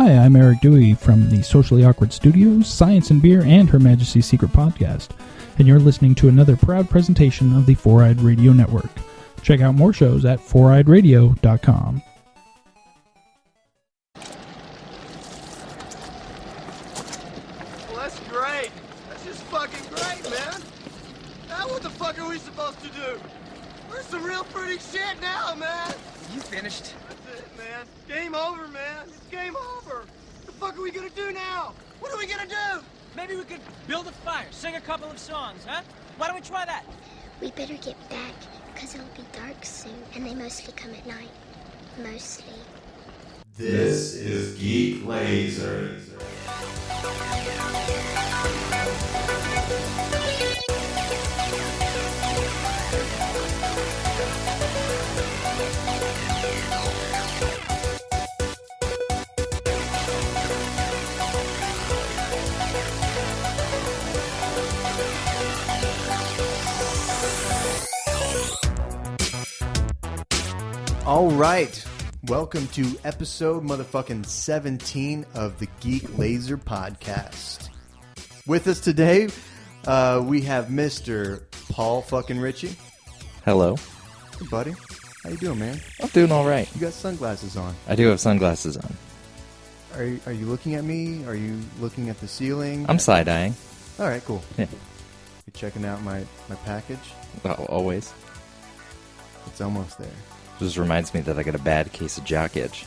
Hi, I'm Eric Dewey from the Socially Awkward Studios, Science and Beer, and Her Majesty's Secret Podcast, and you're listening to another proud presentation of the Four-Eyed Radio Network. Check out more shows at foureyedradio.com. Well, that's great. That's just fucking great, man. Now what the fuck are we supposed to do? We're some real pretty shit now, man. You finished? That's it, man. Game over, man. It's game over. What the fuck are we gonna do now? What are we gonna do? Maybe we could build a fire, sing a couple of songs, huh? Why don't we try that? We better get back, because it'll be dark soon, and they mostly come at night. Mostly. This is Geek Lazer. All right, welcome to episode motherfucking 17 of the Geek Lazer podcast. With us today, we have Mr. Paul fucking Ritchie. Hello. Hey, buddy. How you doing, man? I'm doing all right. You got sunglasses on. I do have sunglasses on. Are you looking at me? Are you looking at the ceiling? I'm side-eyeing. All right, cool. Yeah. You checking out my package? Well, always. It's almost there. Just reminds me that I got a bad case of jock itch.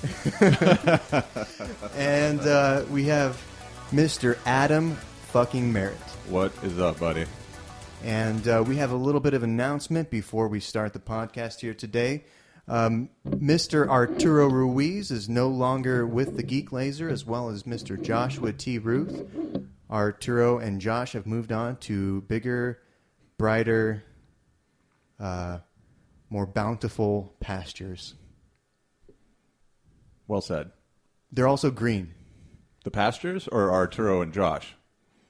And we have Mr. Adam fucking Merritt. What is up, buddy? And we have a little bit of announcement before we start the podcast here today. Mr. Arturo Ruiz is no longer with the Geek Lazer, as well as Mr. Joshua T. Ruth. Arturo and Josh have moved on to bigger, brighter, more bountiful pastures. Well said. They're also green. The pastures or Arturo and Josh?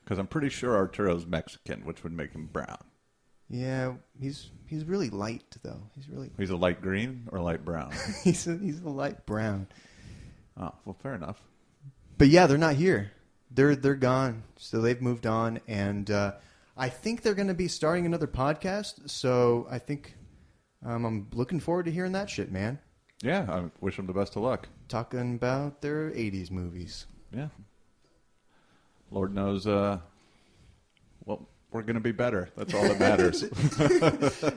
Because I'm pretty sure Arturo's Mexican, which would make him brown. Yeah, he's really light though. He's a light green or light brown? he's a light brown. Oh, well, fair enough. But yeah, they're not here. They're gone. So they've moved on, and I think they're going to be starting another podcast. So I think I'm looking forward to hearing that shit, man. Yeah, I wish them the best of luck. Talking about their 80s movies. Yeah. Lord knows, well, we're going to be better. That's all that matters.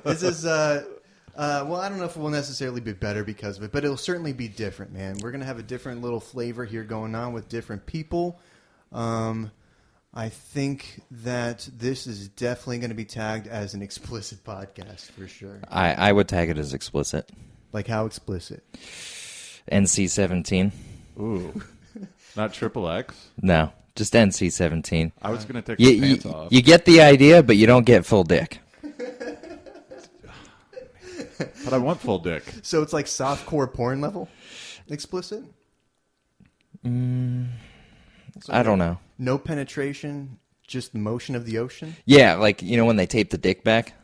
This is, well, I don't know if it will necessarily be better because of it, but it'll certainly be different, man. We're going to have a different little flavor here going on with different people. I think that this is definitely going to be tagged as an explicit podcast for sure. I would tag it as explicit. Like how explicit? NC-17. Ooh. Not triple X? No, just NC-17. I was going to take my pants off. You get the idea, but you don't get full dick. But I want full dick. So it's like softcore porn level explicit? So I don't know. No penetration, just the motion of the ocean? Yeah, like, you know when they tape the dick back?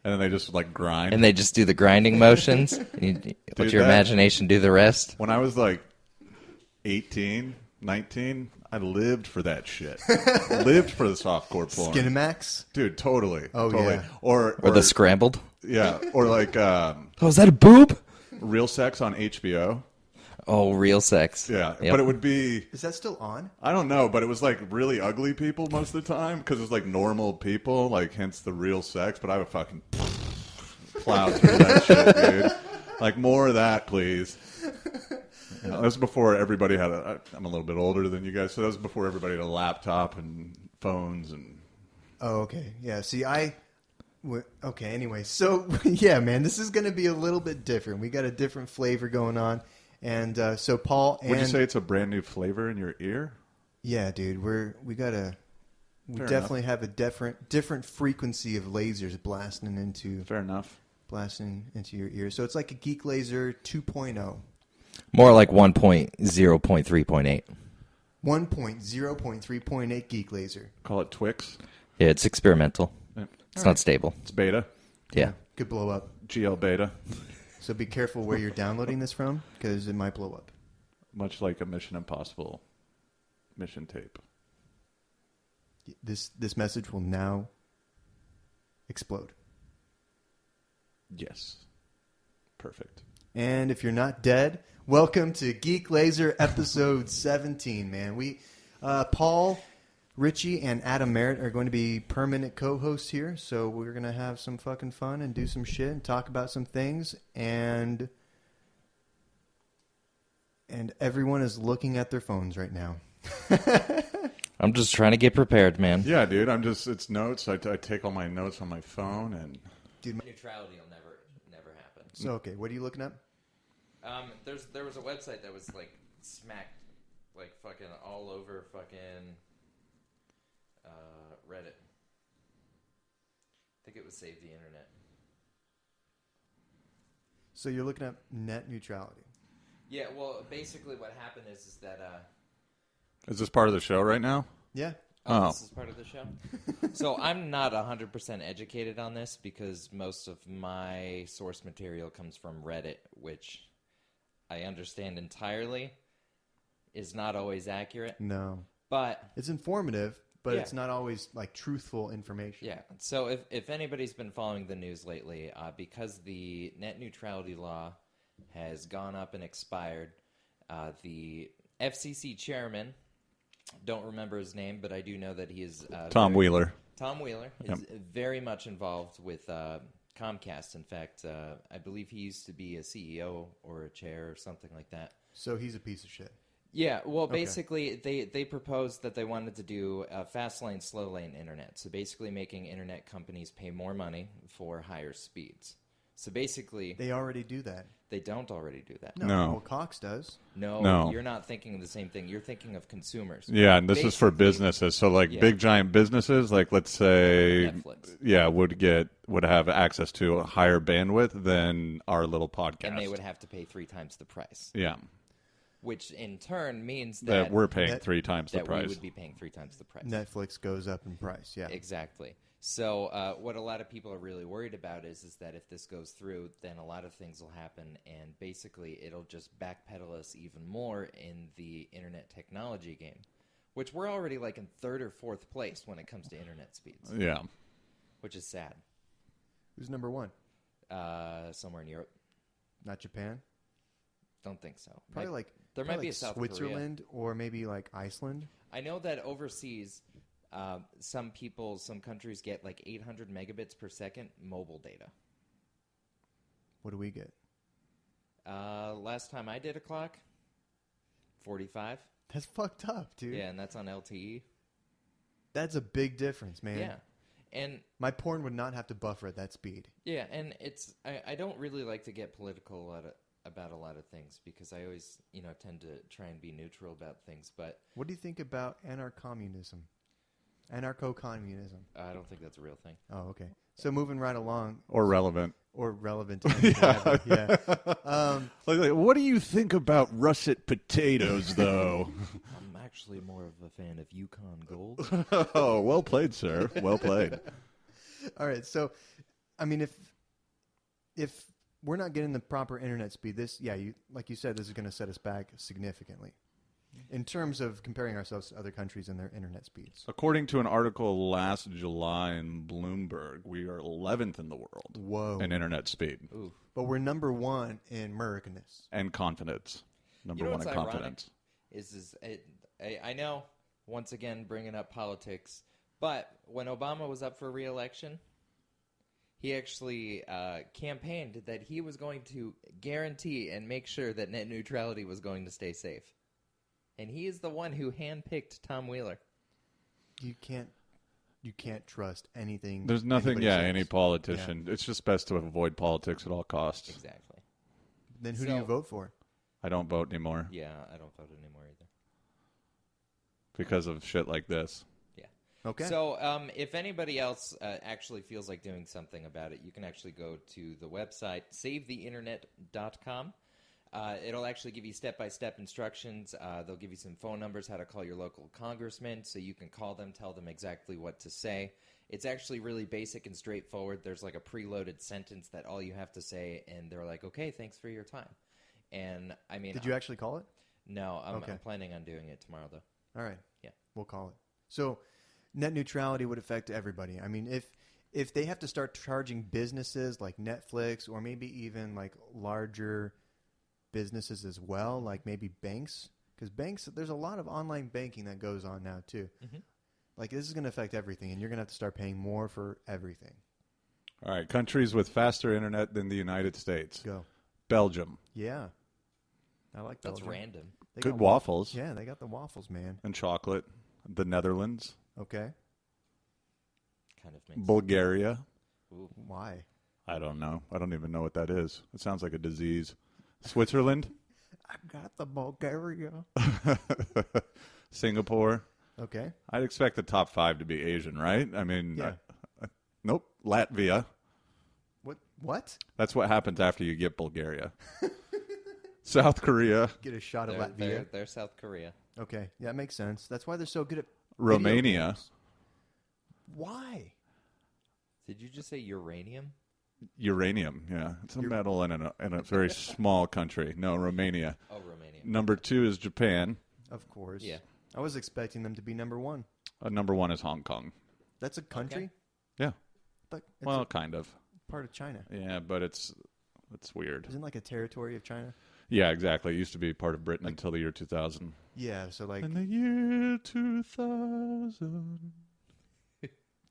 And then they just, like, grind. And they just do the grinding motions? Let your imagination do the rest? When I was, like, 18, 19, I lived for that shit. Lived for the softcore porn. Skinemax? Dude, totally. Oh, totally. yeah. Or the scrambled? Yeah, or like Oh, is that a boob? Real Sex on HBO. Oh, Real Sex. Yeah, Yep. but it would be... Is that still on? I don't know, but it was like really ugly people most of the time because it was like normal people, like hence the Real Sex, but I would fucking plow through that shit, dude. Like more of that, please. You know, that was before everybody had I'm a little bit older than you guys, so that was before everybody had a laptop and phones and... Oh, okay. Yeah, see, okay, anyway. So, yeah, man, this is going to be a little bit different. We got a different flavor going on. And so Paul and... Would you say it's a brand new flavor in your ear? Yeah, dude. We definitely have a different frequency of lasers blasting into... Fair enough. Blasting into your ear. So it's like a Geek Lazer 2.0. More like 1.0.3.8. 1.0.3.8 Geek Lazer. Call it Twix. Yeah, it's experimental. Yeah. It's not stable. It's beta. Yeah. Could blow up. GL beta. So be careful where you're downloading this from, because it might blow up. Much like a Mission Impossible mission tape. This message will now explode. Yes. Perfect. And if you're not dead, welcome to Geek Lazer episode 17, man. We, Paul, Richie, and Adam Merritt are going to be permanent co-hosts here, so we're going to have some fucking fun and do some shit and talk about some things, and everyone is looking at their phones right now. I'm just trying to get prepared, man. Yeah, dude. It's notes. I take all my notes on my phone and. Dude, Neutrality will never happen. so, okay, what are you looking at? There was a website that was like smacked, like fucking all over fucking Reddit. I think it was Save the Internet. So you're looking at net neutrality. Yeah, well, basically what happened is that Is this part of the show right now? Yeah. Oh. This is part of the show. So I'm not 100% educated on this because most of my source material comes from Reddit, which I understand entirely is not always accurate. No. But It's informative, but Yeah. it's not always like truthful information. yeah, so if anybody's been following the news lately, because the net neutrality law has gone up and expired, the FCC chairman, don't remember his name, but I do know that he is Tom Wheeler. Tom Wheeler is very much involved with Comcast. In fact, I believe he used to be a CEO or a chair or something like that. So he's a piece of shit. Yeah, well, basically, they proposed that they wanted to do fast lane, slow lane internet. So basically making internet companies pay more money for higher speeds. So basically, They already do that. they don't already do that. No. Well, Cox does. No, you're not thinking of the same thing. You're thinking of consumers. Yeah, and this is for Basically, businesses. So, like, yeah. big giant businesses, like let's say, Netflix. yeah, would have access to a higher bandwidth than our little podcast, And they would have to pay 3 times the price, yeah, which in turn means that that we're paying that- 3 times the that we price. would be paying 3 times the price. Netflix goes up in price. Yeah. Exactly. So what a lot of people are really worried about is that if this goes through, then a lot of things will happen, and basically it'll just backpedal us even more in the internet technology game, which we're already like in 3rd or 4th place when it comes to internet speeds, Yeah, which is sad. Who's number one? Somewhere in Europe. Not Japan. Don't think so. Probably like there might be a South Korea. Switzerland or maybe like Iceland. I know that overseas, some countries get like 800 megabits per second mobile data. What do we get? Last time I did a clock, 45. That's fucked up, dude. Yeah, and that's on LTE. That's a big difference, man. Yeah, and My porn would not have to buffer at that speed. yeah, and I don't really like to get political about a lot of things because I always tend to try and be neutral about things, but What do you think about anarcho-communism? Anarcho-communism. I don't think that's a real thing. Oh, okay. So moving right along, or relevant. or relevant to anything. Yeah. Like, what do you think about russet potatoes, though? I'm actually more of a fan of Yukon Gold. Oh, well played, sir. Well played. All right. So, I mean, if we're not getting the proper internet speed, like you said, this is going to set us back significantly in terms of comparing ourselves to other countries and their internet speeds. According to an article last July in Bloomberg, we are 11th in the world Whoa. in internet speed Ooh. But we're number one in Americanness. and confidence. Number You know one in what's ironic confidence. I know, once again, bringing up politics, but when Obama was up for re-election, he actually campaigned that he was going to guarantee and make sure that net neutrality was going to stay safe. And he is the one who handpicked Tom Wheeler. You can't trust anything. There's nothing, anybody says. any politician. It's just best to avoid politics at all costs. Exactly. Then who do you vote for? I don't vote anymore Yeah, I don't vote anymore either. because of shit like this. Yeah. Okay. So if anybody else actually feels like doing something about it, you can actually go to the website, savetheinternet.com. It'll actually give you step-by-step instructions. They'll give you some phone numbers, how to call your local congressman, so you can call them, tell them exactly what to say. It's actually really basic and straightforward. There's like a preloaded sentence that all you have to say, and they're like, okay, thanks for your time. And I mean, Did you actually call it? No, I'm Okay. planning on doing it tomorrow, though. All right. Yeah. We'll call it. So net neutrality would affect everybody. I mean, if they have to start charging businesses like Netflix or maybe even like larger businesses as well, like maybe banks, because banks, there's a lot of online banking that goes on now too. Mm-hmm. Like this is going to affect everything, and you're going to have to start paying more for everything. All right, countries with faster internet than the United States. Go. Belgium. Yeah. I like That's Belgium. random. They Good got waffles. Yeah, they got the waffles, man. And chocolate. The Netherlands. Okay. Kind of makes Bulgaria. Ooh. Why? I don't know. I don't even know what that is. It sounds like a disease. Switzerland. I got the Bulgaria. Singapore. Okay. I'd expect the top 5 to be Asian, right? I mean, Yeah. nope. Latvia. What? That's what happens after you get Bulgaria. South Korea. Get a shot of Latvia. They're South Korea. Okay. Yeah, that makes sense. That's why they're so good at Romania. video games. Why? Did you just say uranium? Uranium, yeah. It's a metal in a very small country. No, Romania. Oh, Romania. Number 2 is Japan. Of course. Yeah. I was expecting them to be number 1. Number 1 is Hong Kong. That's a country? Okay. Yeah. But it's Well, a kind of. part of China. Yeah, but it's weird. Isn't it like a territory of China? Yeah, exactly. It used to be part of Britain until the year 2000. Yeah, so like In the year 2000.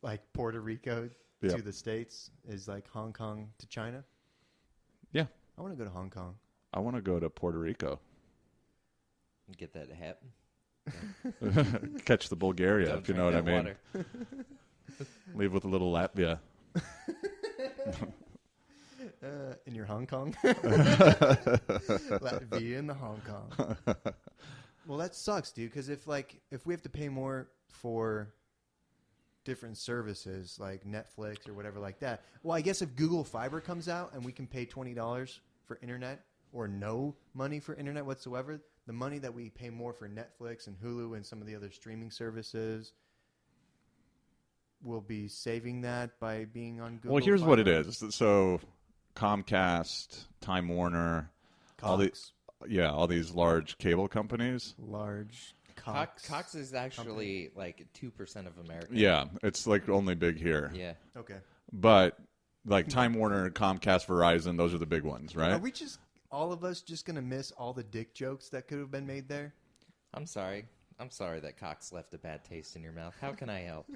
like Puerto Rico Yep. to the States is like Hong Kong to China. Yeah. I want to go to Hong Kong. I want to go to Puerto Rico. Get that hat. Catch the Bulgaria, Don't if you drink know what I that mean. water. Leave with a little Latvia. In your Hong Kong? Latvia in the Hong Kong. Well, that sucks, dude, because if we have to pay more for different services like Netflix or whatever like that, well, I guess if Google Fiber comes out and we can pay $20 for internet or no money for internet whatsoever, the money that we pay more for Netflix and Hulu and some of the other streaming services, we'll be saving that by being on Google Well, here's Fiber. what it is. So Comcast, Time Warner, all these large cable companies. Large Cox is actually like 2% of America. Yeah, it's like only big here. Yeah. Okay. But like Time Warner, Comcast, Verizon, those are the big ones, right? Are we just all of us just gonna miss all the dick jokes that could have been made there? I'm sorry. I'm sorry that Cox left a bad taste in your mouth. How can I help?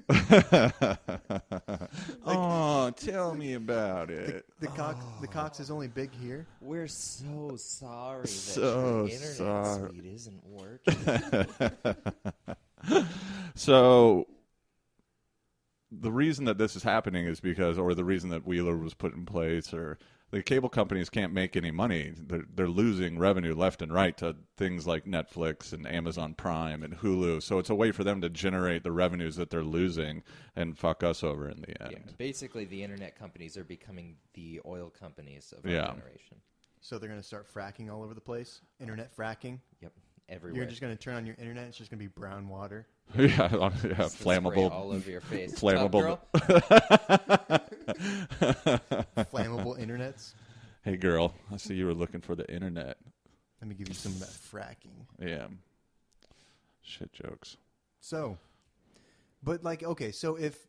Oh, tell me about it. The Cox is only big here. We're so sorry that So your internet sorry. speed isn't working. So the reason that this is happening is because, or the reason that Wheeler was put in place, or the cable companies can't make any money. They're losing revenue left and right to things like Netflix and Amazon Prime and Hulu. So it's a way for them to generate the revenues that they're losing and fuck us over in the end. Yeah, basically, the internet companies are becoming the oil companies of our Yeah. generation. So they're gonna start fracking all over the place. Internet fracking. Yep, everywhere. You're just gonna turn on your internet. It's just gonna be brown water. Yeah, Just flammable. spray all over your face. Flammable. Tough girl? Flammable internets. Hey, girl, I see you were looking for the internet. Let me give you some of that fracking. Yeah. Shit jokes. So, but like, okay, so if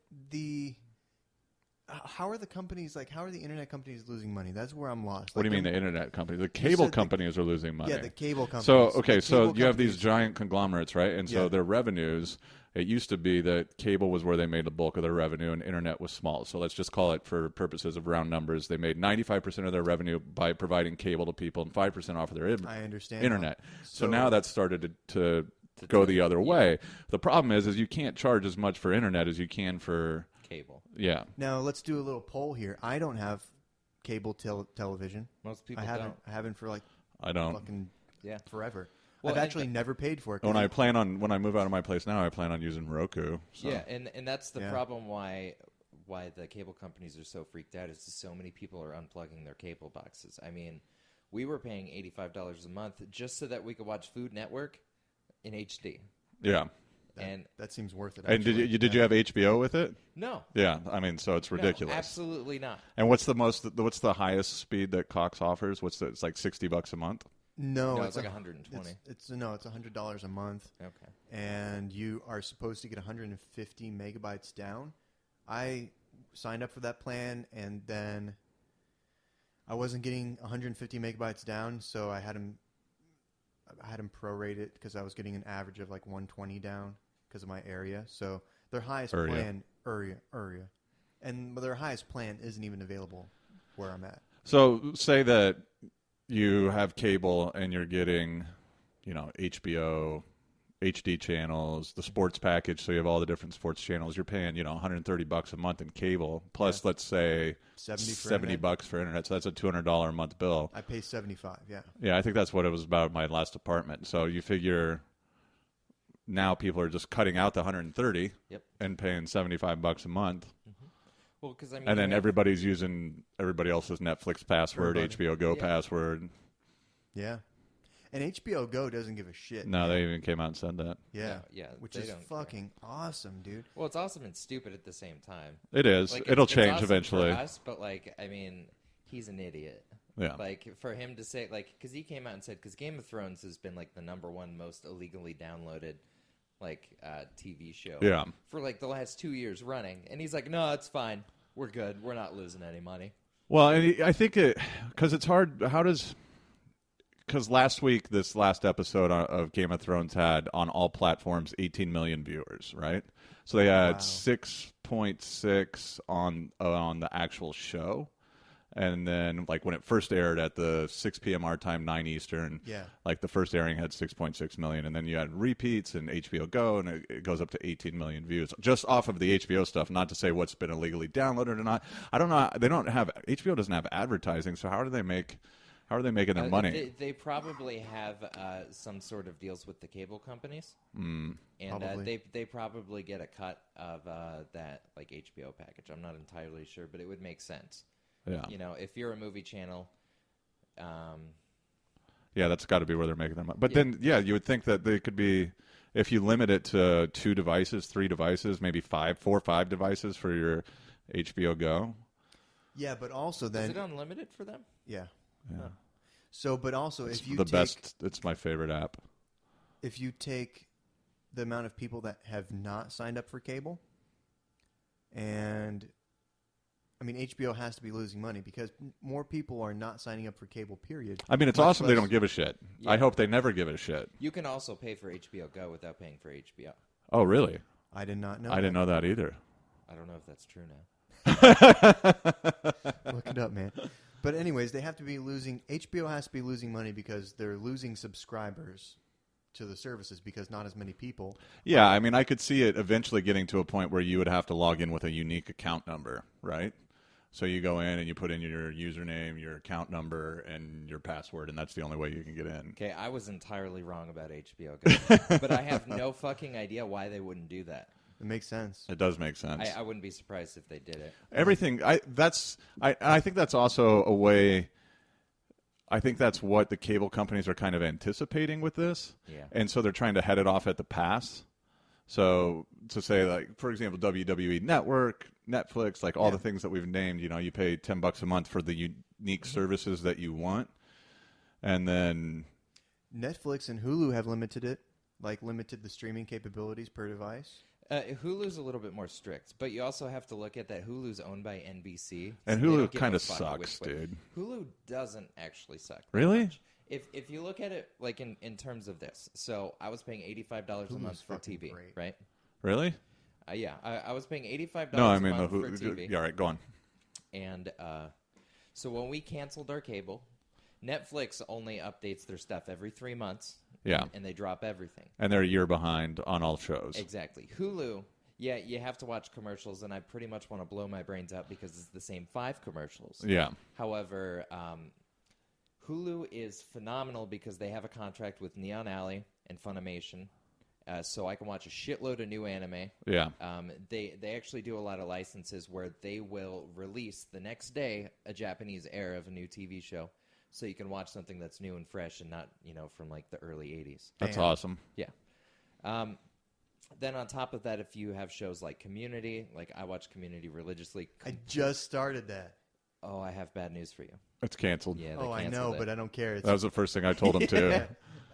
how are the companies, like, how are the internet companies losing money? That's where I'm lost. What do you Like, mean the internet companies? The cable said companies are losing money. Yeah, the cable companies. So, okay, The so cable you have these companies- giant conglomerates, right? And so Yeah. their revenues, it used to be that cable was where they made the bulk of their revenue and internet was small. So let's just call it, for purposes of round numbers, they made 95% of their revenue by providing cable to people and 5% off of their I understand internet. now. So now that's started to go the other way. The problem is you can't charge as much for internet as you can for Cable. yeah. Now let's do a little poll here. I don't have cable television. Most people I haven't. don't. I haven't for like I don't. fucking Yeah. forever. Well, I've and actually never paid for it. 'cause When I move out of my place now, I plan on using Roku. So. Yeah, and that's the Yeah. problem why the cable companies are so freaked out is so many people are unplugging their cable boxes. I mean, we were paying $85 a month just so that we could watch Food Network in HD. Yeah. that seems worth it. And did you have HBO with it? No. Yeah, I mean, so it's ridiculous. No, absolutely not. And what's the highest speed that Cox offers? It's like $60 a month? No, it's like $120. It's $100 a month. Okay. And you are supposed to get 150 megabytes down. I signed up for that plan, and then I wasn't getting 150 megabytes down, so I had him prorate it because I was getting an average of like 120 down because of my area. So their highest plan, and their highest plan isn't even available where I'm at. So say that you have cable and you're getting, HBO, HD channels, the sports package, so you have all the different sports channels. You're paying, $130 a month in cable, plus let's say $70 for internet. So that's a $200 a month bill. I pay $75. Yeah. Yeah, I think that's what it was about in my last apartment. So you figure now people are just cutting out the 130 and paying $75 a month. Well, because I mean, and then everybody else's Netflix password, HBO Go password. Yeah. And HBO Go doesn't give a shit. No, they even came out and said that. Yeah. Yeah. Which is fucking awesome, dude. Well, it's awesome and stupid at the same time. It is. Like, It'll change awesome eventually. For us, but he's an idiot. Yeah. Like, for him to say, because he came out and said, because Game of Thrones has been like the #1 most illegally downloaded TV show. Yeah. For like the last 2 years running, and he's like, no, it's fine. We're good. We're not losing any money. Well, and I think because it's hard. Because last week, this last episode of Game of Thrones had on all platforms 18 million viewers, right? So they had 6.6 on the actual show. And then, when it first aired at the 6 p.m. our time, 9 Eastern, the first airing had 6.6 million. And then you had repeats and HBO Go, and it goes up to 18 million views. Just off of the HBO stuff, not to say what's been illegally downloaded or not. I don't know. HBO doesn't have advertising, so how are they making their money? They probably have some sort of deals with the cable companies. And they probably get a cut of that HBO package. I'm not entirely sure, but it would make sense. Yeah. If you're a movie channel, that's got to be where they're making their money. But then, you would think that they could be, if you limit it to 2 devices, 3 devices, maybe 4 or 5 devices for your HBO Go. Yeah, but also then... Is it unlimited for them? Yeah. So, but also, it's if you it's my favorite app. If you take the amount of people that have not signed up for cable, and HBO has to be losing money because more people are not signing up for cable, period. It's awesome they don't give a shit. Yeah. I hope they never give a shit. You can also pay for HBO Go without paying for HBO. Oh, really? I did not know I didn't know that either. I don't know if that's true now. Look it up, man. But anyways, they have to be losing. HBO has to be losing money because they're losing subscribers to the services because not as many people. Yeah, I could see it eventually getting to a point where you would have to log in with a unique account number, right? So you go in and you put in your username, your account number, and your password, and that's the only way you can get in. Okay, I was entirely wrong about HBO Go, but I have no fucking idea why they wouldn't do that. It makes sense. It does make sense. I wouldn't be surprised if they did it. Everything. I think that's also a way. I think that's what the cable companies are kind of anticipating with this. Yeah. And so they're trying to head it off at the pass. So to say, for example, WWE Network, Netflix, all the things that we've named, you pay $10 a month for the unique services that you want. And then Netflix and Hulu have limited it, limited the streaming capabilities per device. Hulu's a little bit more strict, but you also have to look at that Hulu's owned by NBC. And Hulu kind of sucks, dude. Hulu doesn't actually suck. Really? Much. If you look at it in terms of this, so I was paying $85 a month for TV, great. right? Really? Yeah, I was paying $85 a month for TV. Yeah, all right, go on. And so when we canceled our cable, Netflix only updates their stuff every 3 months. Yeah. And they drop everything. And they're a year behind on all shows. Exactly. Hulu, you have to watch commercials, and I pretty much want to blow my brains out because it's the same 5 commercials. Yeah. However, Hulu is phenomenal because they have a contract with Neon Alley and Funimation, so I can watch a shitload of new anime. Yeah. They actually do a lot of licenses where they will release the next day a Japanese air of a new TV show. So you can watch something that's new and fresh and not, from the early 80s. That's awesome. Yeah. Then on top of that, if you have shows like Community, I watch Community religiously. I just started that. Oh, I have bad news for you. It's canceled. Yeah. Oh, I know, but I don't care. It's, That was the first thing I told him too.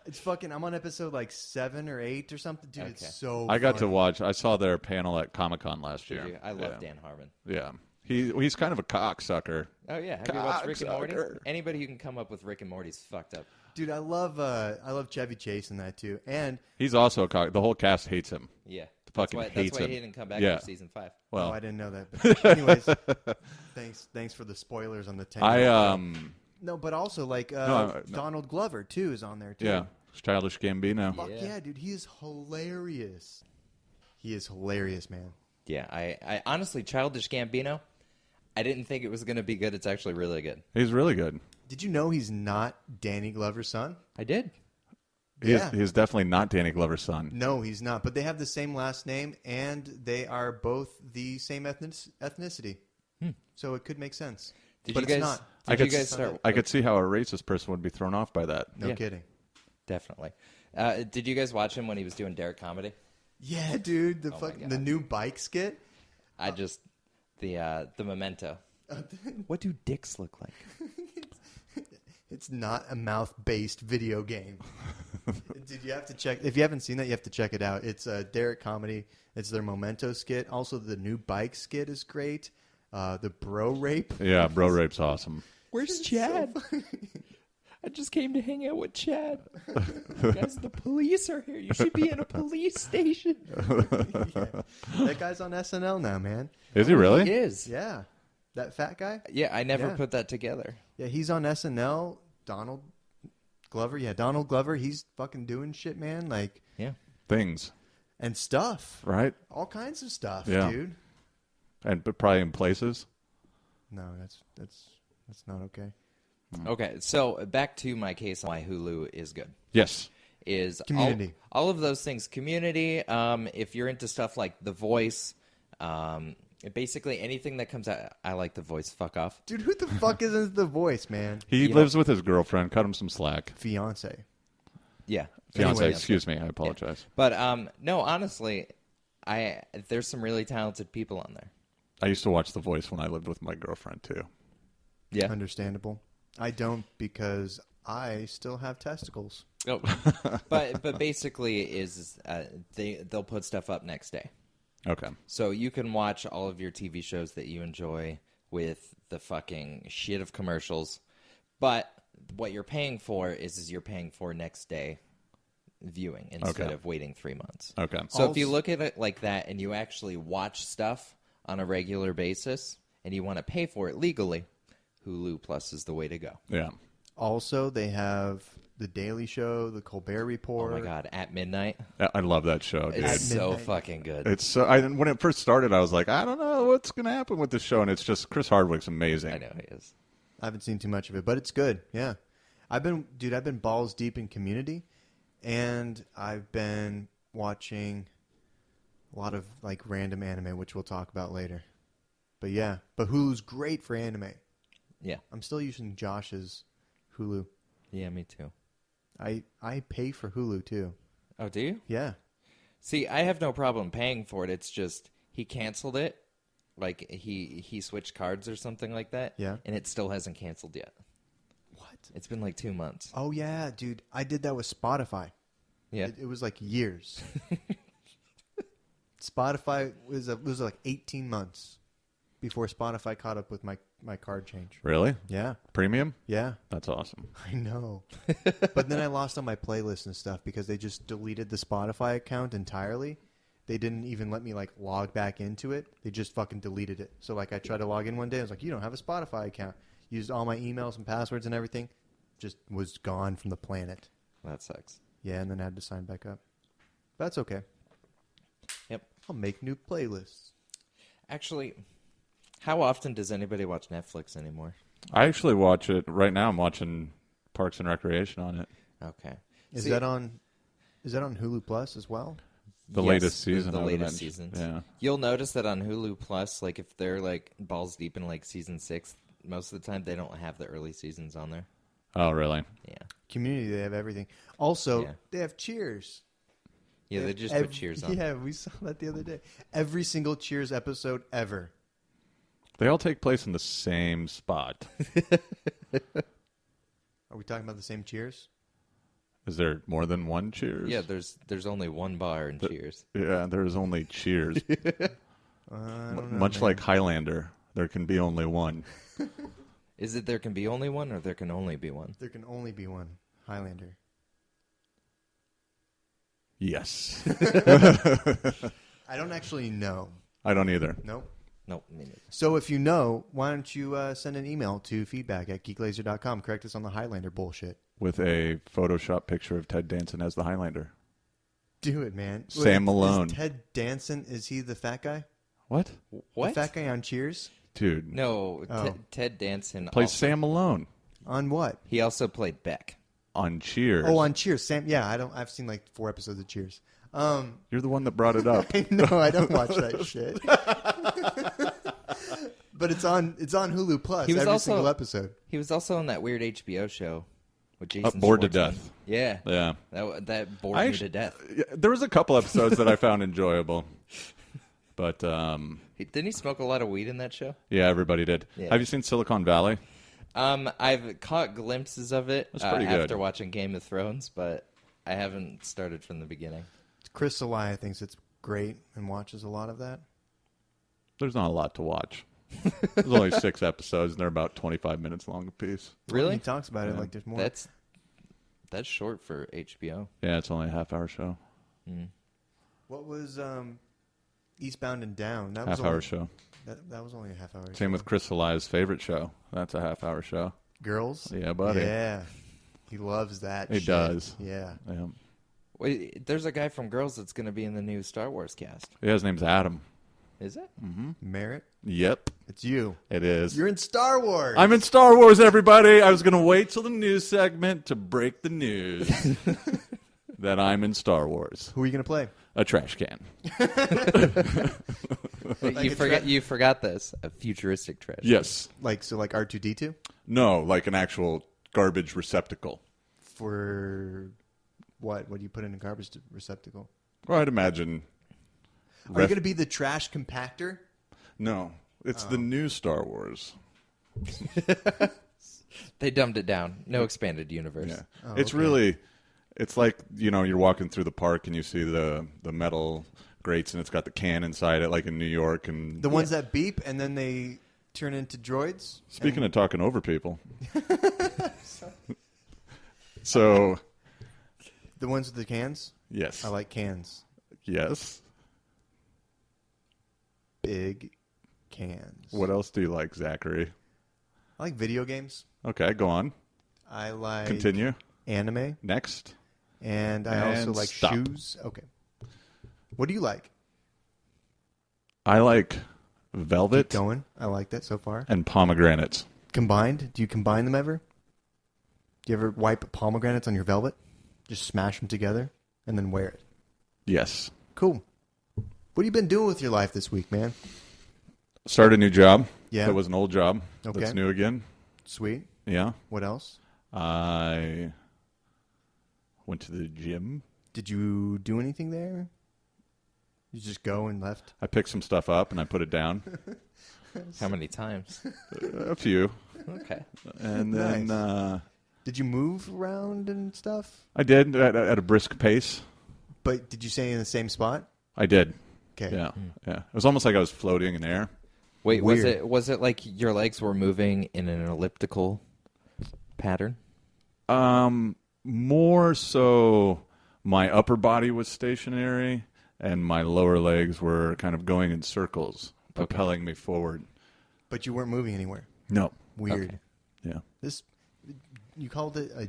it's fucking. I'm on episode like 7 or 8 or something, dude. Okay. It's so. I got to funny. watch. I saw their panel at Comic-Con last Did year. you? I love yeah. Dan Harmon. Yeah. He's kind of a cocksucker. Oh yeah, have you watched Rick and Morty? Cocksucker. Anybody who can come up with Rick and Morty's fucked up. Dude, I love Chevy Chase in that too, and He's also a cock. The whole cast hates him. Yeah, Fucking that's hates why him. he didn't come back Yeah. for season 5. Well, oh, I didn't know that. But anyways, thanks for the spoilers on the 10. No, but also like No. Donald Glover too is on there too. yeah, Childish Gambino. Fuck Yeah. yeah, dude, he is hilarious. He is hilarious, man. Yeah, I honestly, Childish Gambino, I didn't think it was going to be good. It's actually really good. He's really good. Did you know he's not Danny Glover's son? I did. Yeah. He's definitely not Danny Glover's son. No, he's not. But they have the same last name, and they are both the same ethnicity. So it could make sense. Did but you it's guys? not. Did I you could guys start? I could see how a racist person would be thrown off by that. No Yeah. kidding. Definitely. Did you guys watch him when he was doing Derek Comedy? Yeah, dude. The my God. the new bike skit. I just the Memento. What do dicks look like? It's not a mouth-based video game. Dude, you have to check. If you haven't seen that, you have to check it out. It's Derek Comedy. It's their Memento skit. Also, the new bike skit is great. The bro rape. Yeah, bro rape's awesome. Where's Chad? I just came to hang out with Chad. Guys, the police are here. You should be in a police station. That guy's on SNL now, man. Is he really? He is. Yeah, that fat guy. Yeah, I never Yeah. put that together. Yeah, he's on SNL. Donald Glover. Yeah, Donald Glover. He's fucking doing shit, man. Like, Yeah. Things, and stuff. right? All kinds of stuff, Yeah. dude. But probably in places. No, that's not okay. Okay, so back to my case on why Hulu is good. Yes. Is Community. all of those things. Community, if you're into stuff like The Voice, basically anything that comes out. I like The Voice. Fuck off. Dude, who the fuck is into The Voice, man? He You lives with his girlfriend. Cut him some slack. Fiance. Yeah. Fiance, Anyways. excuse me. I apologize. But no, honestly, there's some really talented people on there. I used to watch The Voice when I lived with my girlfriend, too. Yeah. Understandable. I don't because I still have testicles. Oh. but basically is they'll put stuff up next day. Okay. So you can watch all of your TV shows that you enjoy with the fucking shit of commercials. But what you're paying for is you're paying for next day viewing instead Okay. of waiting 3 months. Okay. So if you look at it like that and you actually watch stuff on a regular basis and you want to pay for it legally, Hulu Plus is the way to go. Yeah. Also, they have The Daily Show, The Colbert Oh Report. my God, At Midnight. I love that show, dude. It's so Midnight. fucking good. It's so. When it first started, I was like, I don't know what's going to happen with this show, and it's just Chris Hardwick's amazing. I know he is. I haven't seen too much of it, but it's good. Yeah. I've been balls deep in Community, and I've been watching a lot of like random anime, which we'll talk about later. But yeah, but Hulu's great for anime. Yeah. I'm still using Josh's Hulu. Yeah, me too. I pay for Hulu too. Oh, do you? Yeah. See, I have no problem paying for it. It's just he canceled it. Like he switched cards or something like that. Yeah. And it still hasn't canceled yet. What? It's been like 2 months. Oh yeah, dude. I did that with Spotify. Yeah. It was like years. Spotify was like 18 months before Spotify caught up with my card change. Really? Yeah. Premium? Yeah. That's awesome. I know. But then I lost all my playlists and stuff because they just deleted the Spotify account entirely. They didn't even let me like log back into it. They just fucking deleted it. So like I tried to log in one day. I was like, you don't have a Spotify account. Used all my emails and passwords and everything. Just was gone from the planet. That sucks. Yeah, and then I had to sign back up. That's okay. Yep. I'll make new playlists. Actually, how often does anybody watch Netflix anymore? I actually watch it right now. I'm watching Parks and Recreation on it. Okay. Is See, that on Hulu Plus as well? The yes, latest season. The I would latest imagine. seasons. Yeah. You'll notice that on Hulu Plus, like if they're like balls deep in like season 6, most of the time they don't have the early seasons on there. Oh, really? Yeah. Community, they have everything. Also, Yeah. they have Cheers. Yeah, they just put Cheers on. Yeah, we saw that the other day. Every single Cheers episode ever. They all take place in the same spot. Are we talking about the same Cheers? Is there more than one Cheers? Yeah, there's only one bar in Cheers. Yeah, there's only Cheers. I don't know, Much man. like Highlander, there can be only one. Is it there can be only one, or there can only be one? There can only be one. Highlander. Yes. I don't actually know. I don't either. Nope. Nope, me neither. So if you know, why don't you send an email to feedback@geeklazer.com. Correct us on the Highlander bullshit. With a Photoshop picture of Ted Danson as the Highlander. Do it, man. Sam Malone. Is Ted Danson, is he the fat guy? What? What? The fat guy on Cheers? Dude. No, Oh. Ted Danson Plays also, Sam Malone On what? He also played Beck. on Cheers. Oh, on Cheers. Sam. Yeah, I've seen like 4 episodes of Cheers. You're the one that brought it up. No, I don't watch that shit. But it's on Hulu Plus. He was every also- single episode. He was also on that weird HBO show with Jason Bored to Schwartzman. Death. Yeah. Yeah. That bored I me actu- to death. Yeah, there was a couple episodes that I found enjoyable. But, Didn't he smoke a lot of weed in that show? yeah, everybody did. Yeah. Have you seen Silicon Valley? I've caught glimpses of it That's pretty good. after watching Game of Thrones, but I haven't started from the beginning. Chris Elia thinks it's great and watches a lot of that. There's not a lot to watch. There's only 6 episodes, and they're about 25 minutes long apiece. Really? He talks about it like there's more. That's short for HBO. Yeah, it's only a half-hour show. What was Eastbound and Down? That was Half-hour only, show. That was only a half hour. Same with Chris Elias' favorite show. That's a half-hour show. Girls. Yeah, buddy. Yeah, he loves that. He shit. does. Yeah. Yeah. Wait, there's a guy from Girls that's going to be in the new Star Wars cast. Yeah, his name's Adam. Is it? Merritt, Yep, it's you. it is. You're in Star Wars. I'm in Star Wars, everybody. I was going to wait till the news segment to break the news that I'm in Star Wars. Who are you gonna play? A trash can. You forgot this. A futuristic treasure. Yes. Like R2D2 No, like an actual garbage receptacle. for what? What do you put in a garbage receptacle? Well, I'd imagine. Are you gonna be the trash compactor? No, it's the new Star Wars. They dumbed it down. No expanded universe. Yeah. Oh, It's okay. really, it's like, you're walking through the park and you see the metal grates and it's got the can inside it, like in New York. And The ones that beep and then they turn into droids. speaking of talking over people. So, The ones with the cans. yes. I like cans. Yes. Big cans. What else do you like, Zachary? I like video games. Okay, go on. I like Continue. anime, Next. and I also And like stop. shoes. Okay. What do you like? I like Keep velvet going. I like that so far. and pomegranates. Combined? Do you combine them ever? Do you ever wipe pomegranates on your velvet? Just smash them together and then wear it. Yes. Cool. What have you been doing with your life this week, man? Start a new job. Yeah. That was an old job. Okay. That's new again. Sweet. Yeah. What else? I went to the gym. Did you do anything there? You just go and left? I picked some stuff up and I put it down. How many times? A few. Okay. And then Nice. Did you move around and stuff? I did at a brisk pace. But did you stay in the same spot? I did. Okay. Yeah. Yeah. It was almost like I was floating in air. Wait, Weird. was it like your legs were moving in an elliptical pattern? More so my upper body was stationary and my lower legs were kind of going in circles, propelling me forward. But you weren't moving anywhere. No. Weird. Okay. Yeah. This, you called it a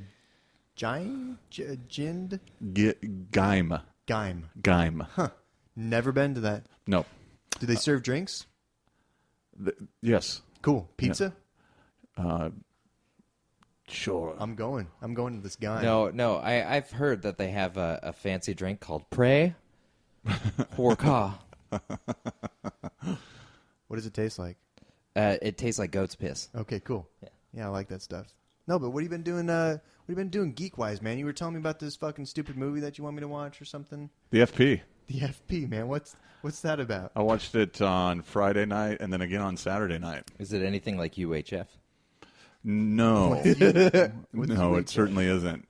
gind? Gind? Gaim. Gime. Gaim. Huh. Never been to that. No. Do they serve drinks? Yes. Cool. Pizza? Sure. I'm going to this guy. No. I've heard that they have a fancy drink called Prey Horka. What does it taste like? It tastes like goat's piss. Okay, cool. Yeah, I like that stuff. No, but what have you been doing? What have you been doing geek-wise, man? You were telling me about this fucking stupid movie that you want me to watch or something. The FP. The FP, man. What's that about? I watched it on Friday night and then again on Saturday night. Is it anything like UHF? No. What's No, it certainly isn't.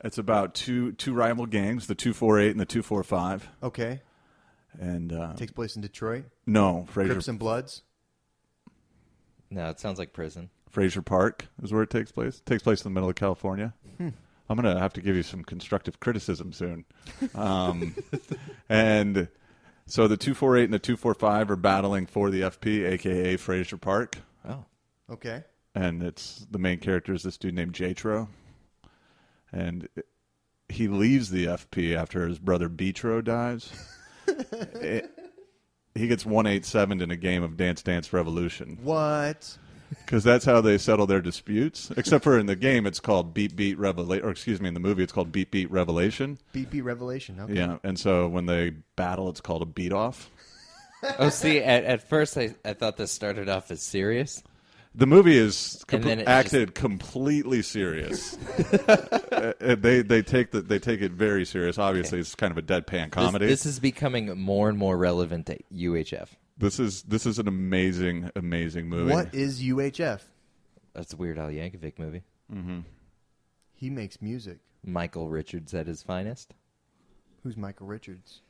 It's about two rival gangs, the 248 and the 245. Okay. And Takes place in Detroit. no, Crips and Bloods. No, it sounds like prison. Fraser Park is where it takes place. It takes place in the middle of California. I'm going to have to give you some constructive criticism soon. And so the 248 and the 245 are battling for the FP, a.k.a. Fraser Park. Oh. Okay. And it's the main character is this dude named Jatro. And he leaves the FP after his brother Betro dies. He gets 187 in a game of Dance Dance Revolution. What? Because that's how they settle their disputes. Except for in the game, it's called Beat Beat Revelation. Or excuse me, in the movie, it's called Beat Beat Revelation. Beat Beat Revelation. Okay. Yeah, and so when they battle, it's called a beat off. Oh, see, at first I thought this started off as serious. The movie is And then it acted completely serious. They take it very serious. Obviously, it's kind of a deadpan comedy. This is becoming more and more relevant to UHF. This is an amazing, amazing movie. What is UHF? That's a Weird Al Yankovic movie. He makes music. Michael Richards at his finest. Who's Michael Richards?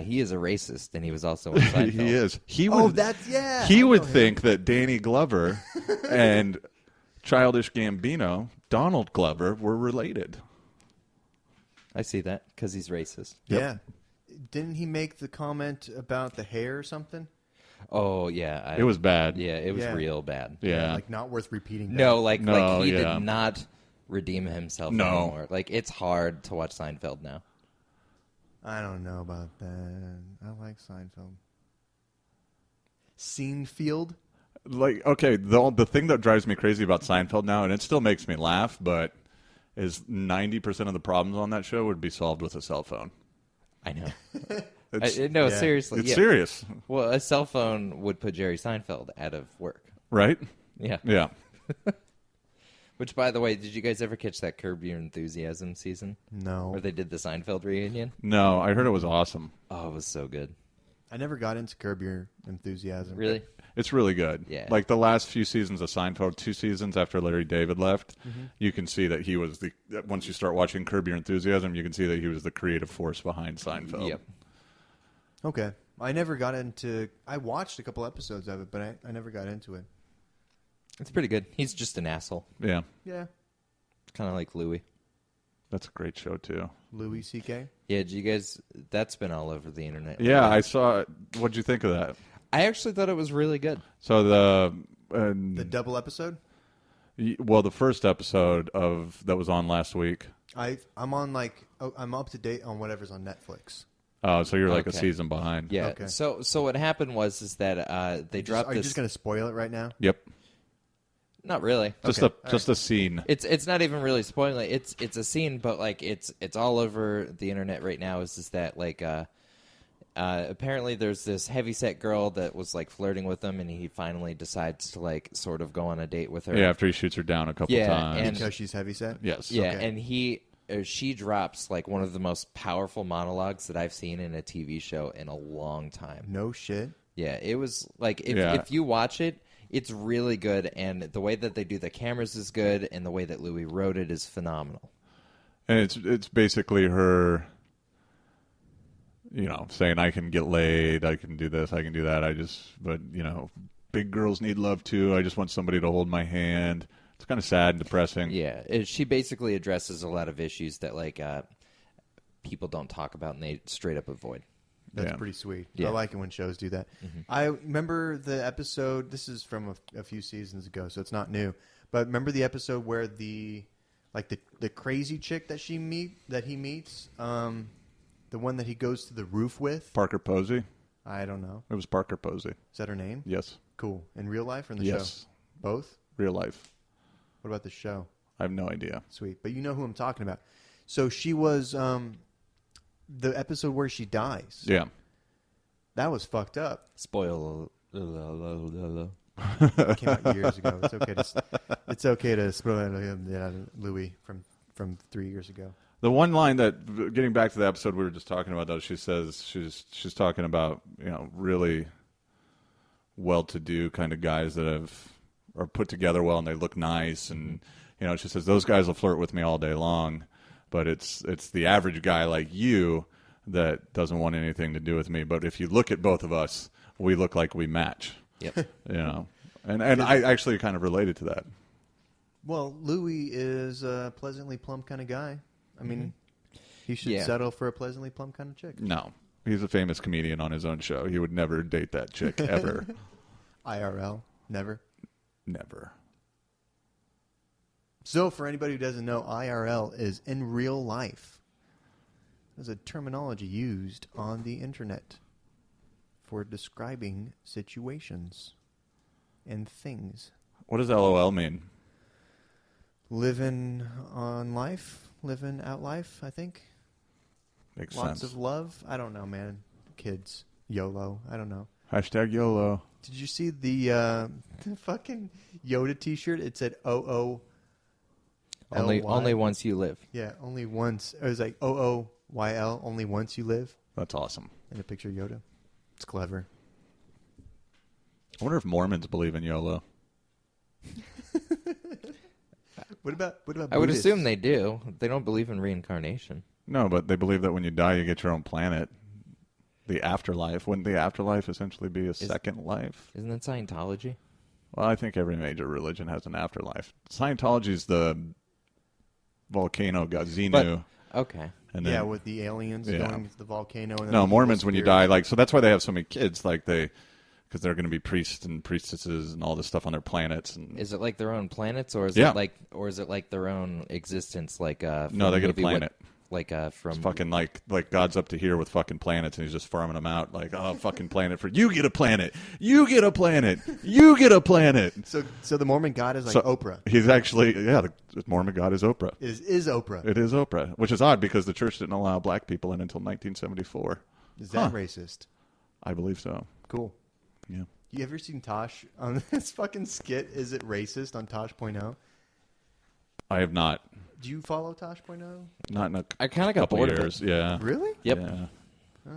He is a racist, and he was also in Seinfeld. He is. He Oh, would. that's yeah. He I would know him. think that Danny Glover and Childish Gambino, Donald Glover, were related. I see that because he's racist. Yeah. Didn't he make the comment about the hair or something? Oh yeah, It was bad. Yeah, it was Yeah. real bad. Yeah. Like not worth repeating. No, like he yeah. did not redeem himself No. anymore. Like it's hard to watch Seinfeld now. I don't know about that. I like Seinfeld. Seinfeld? Like, okay, the thing that drives me crazy about Seinfeld now, and it still makes me laugh, but is 90% of the problems on that show would be solved with a cell phone. I know. It's, No, yeah. seriously. it's yeah. serious, Well, a cell phone would put Jerry Seinfeld out of work. right? Yeah. Yeah. Which, by the way, did you guys ever catch that Curb Your Enthusiasm season? No. Where they did the Seinfeld reunion? No, I heard it was awesome. Oh, it was so good. I never got into Curb Your Enthusiasm. Really? It's really good. Yeah. Like the last few seasons of Seinfeld, 2 seasons after Larry David left, you can see that he was once you start watching Curb Your Enthusiasm, you can see that he was the creative force behind Seinfeld. Yep. Okay. I never got into... I watched a couple episodes of it, but I never got into it. It's pretty good. He's just an asshole. Yeah. Yeah. Kind of like Louie. That's a great show, too. Louis C.K.? Yeah, did you guys... That's been all over the internet. Yeah, I saw it. What'd you think of that? I actually thought it was really good. So The double episode? the first episode that was on last week. I'm on I'm up to date on whatever's on Netflix. Oh, so you're like a Okay. season behind. Yeah. Okay. So what happened was that they dropped Are this... you just going to spoil it right now? Yep. Not really. Just Okay, a scene. It's not even really spoiling. It's a scene, but like it's all over the internet right now. Is that like apparently there's this heavyset girl that was like flirting with him, and he finally decides to like sort of go on a date with her. Yeah, after he shoots her down a couple Yeah, times. and- Because she's heavyset? Yes. Yeah, Okay. and she drops like one of the most powerful monologues that I've seen in a TV show in a long time. No shit. Yeah, it was like if Yeah. you watch it, it's really good, and the way that they do the cameras is good, and the way that Louie wrote it is phenomenal. And it's basically her, saying, I can get laid, I can do this, I can do that. But big girls need love too. I just want somebody to hold my hand. It's kind of sad and depressing. Yeah, she basically addresses a lot of issues that like people don't talk about and they straight up avoid. That's Yeah. pretty sweet. Yeah. I like it when shows do that. I remember the episode. This is from a few seasons ago, so it's not new. But remember the episode where the crazy chick that he meets, the one that he goes to the roof with. Parker Posey. I don't know. It was Parker Posey. Is that her name? Yes. Cool. In real life or in the Yes. show? Both. Real life. What about the show? I have no idea. Sweet. But you know who I'm talking about. So she was the episode where she dies. Yeah. That was fucked up. Spoil. It came out years ago. It's okay to spoil Louie from 3 years ago. The one line that, getting back to the episode we were just talking about, though, she says she's talking about, really well-to-do kind of guys that are put together well and they look nice, and she says those guys will flirt with me all day long, but it's the average guy like you that doesn't want anything to do with me. But if you look at both of us, we look like we match. Yep. And I actually kind of related to that. Well, Louie is a pleasantly plump kind of guy. I mean, he should settle for a pleasantly plump kind of chick. No. He's a famous comedian on his own show. He would never date that chick, ever. IRL? Never? Never. So, for anybody who doesn't know, IRL is in real life. There's a terminology used on the internet for describing situations and things. What does LOL mean? Living on life. Living out life, I think. Makes Lots sense. of love. I don't know, man. Kids. YOLO. I don't know. Hashtag YOLO. Did you see the fucking Yoda t-shirt? It said OO. Only once you live. Yeah, only once. It was like OOYL, only once you live. That's awesome. And a picture of Yoda. It's clever. I wonder if Mormons believe in YOLO. What about I would Buddhists? assume they do. They don't believe in reincarnation. No, but they believe that when you die, you get your own planet. The afterlife. Wouldn't the afterlife essentially be a second life? Isn't that Scientology? Well, I think every major religion has an afterlife. Scientology's the volcano god Xenu. Okay. And then, with the aliens going to the volcano. And then no, the Mormons, evil when you spirit. die, so that's why they have so many kids, because they're going to be priests and priestesses and all this stuff on their planets. And Is it like their own planets, or is Yeah. it like their own existence? Like No, they get a maybe planet. From It's fucking like God's up to here with fucking planets, and he's just farming them out. Like, oh, fucking planet for you get a planet, you get a planet, you get a planet. So the Mormon god is like Oprah. He's actually the Mormon god is Oprah. Is Oprah. It is Oprah, which is odd because the church didn't allow black people in until 1974. Is that racist? I believe so. Cool. Yeah. You ever seen Tosh on this fucking skit? Is it racist on Tosh.0? I have not. Do you follow Tosh.0? Not in a I kind of got couple bored years. of it. Yeah. Really? Yep. Yeah.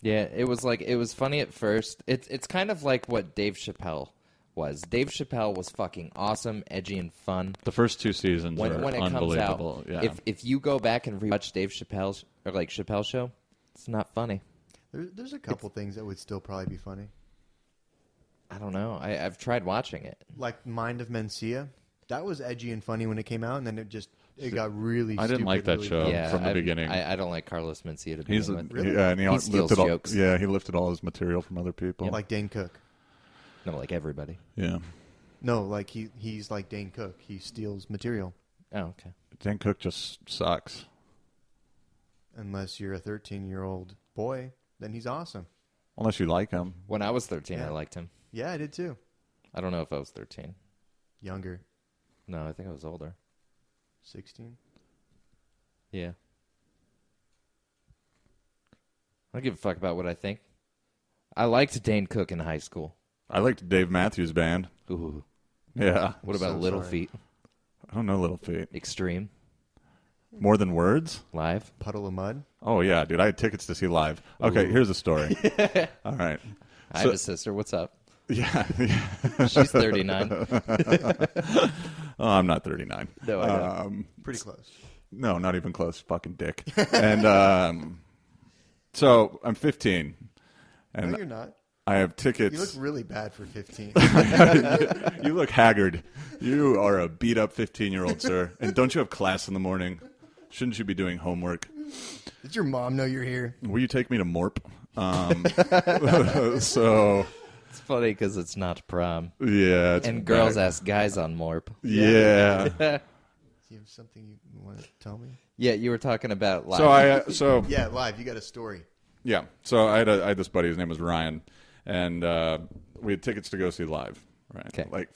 Yeah, it was funny at first. It's kind of like what Dave Chappelle was. Dave Chappelle was fucking awesome, edgy, and fun. The first two seasons When are it comes out, unbelievable. Yeah. if you go back and rewatch Dave Chappelle's or like Chappelle Show, it's not funny. There's a couple things that would still probably be funny. I don't know. I've tried watching it. Like Mind of Mencia. That was edgy and funny when it came out, and then it got really I didn't like that really show. bad. Yeah, from the beginning. I don't like Carlos Mencia to He's begin with. Really? yeah, and He steals lifted jokes. he lifted all his material from other people. Like Dane Cook. No, like everybody. Yeah. No, like he's like Dane Cook. He steals material. Oh, okay. Dan Cook just sucks. Unless you're a 13-year-old boy, then he's awesome. Unless you like him. When I was 13, I Yeah. liked him. Yeah, I did too. I don't know if I was 13. Younger. No, I think I was older. 16. Yeah. I don't give a fuck about what I think. I liked Dane Cook in high school. I liked Dave Matthews Band. Ooh. Yeah. What about so Little sorry. Feet? I don't know Little Feet. Extreme. More Than Words? Live. Puddle of Mud. Oh, yeah, dude. I had tickets to see live. Okay, here's a story. All right. I have a sister. What's up? Yeah. She's 39. Oh, I'm not 39. No, I know. Pretty close. No, not even close. Fucking dick. And so I'm 15. And No, you're not. I have tickets. You look really bad for 15. You look haggard. You are a beat-up 15-year-old, sir. And don't you have class in the morning? Shouldn't you be doing homework? Did your mom know you're here? Will you take me to Morp? So, It's funny because it's not prom. yeah. It's And girls bad. ask guys on Morp. Yeah. Do you have something you want to tell me? Yeah, you were talking about live. So Yeah, live. You got a story. yeah. So I had this buddy. His name was Ryan, and we had tickets to go see live. Right. Okay. Like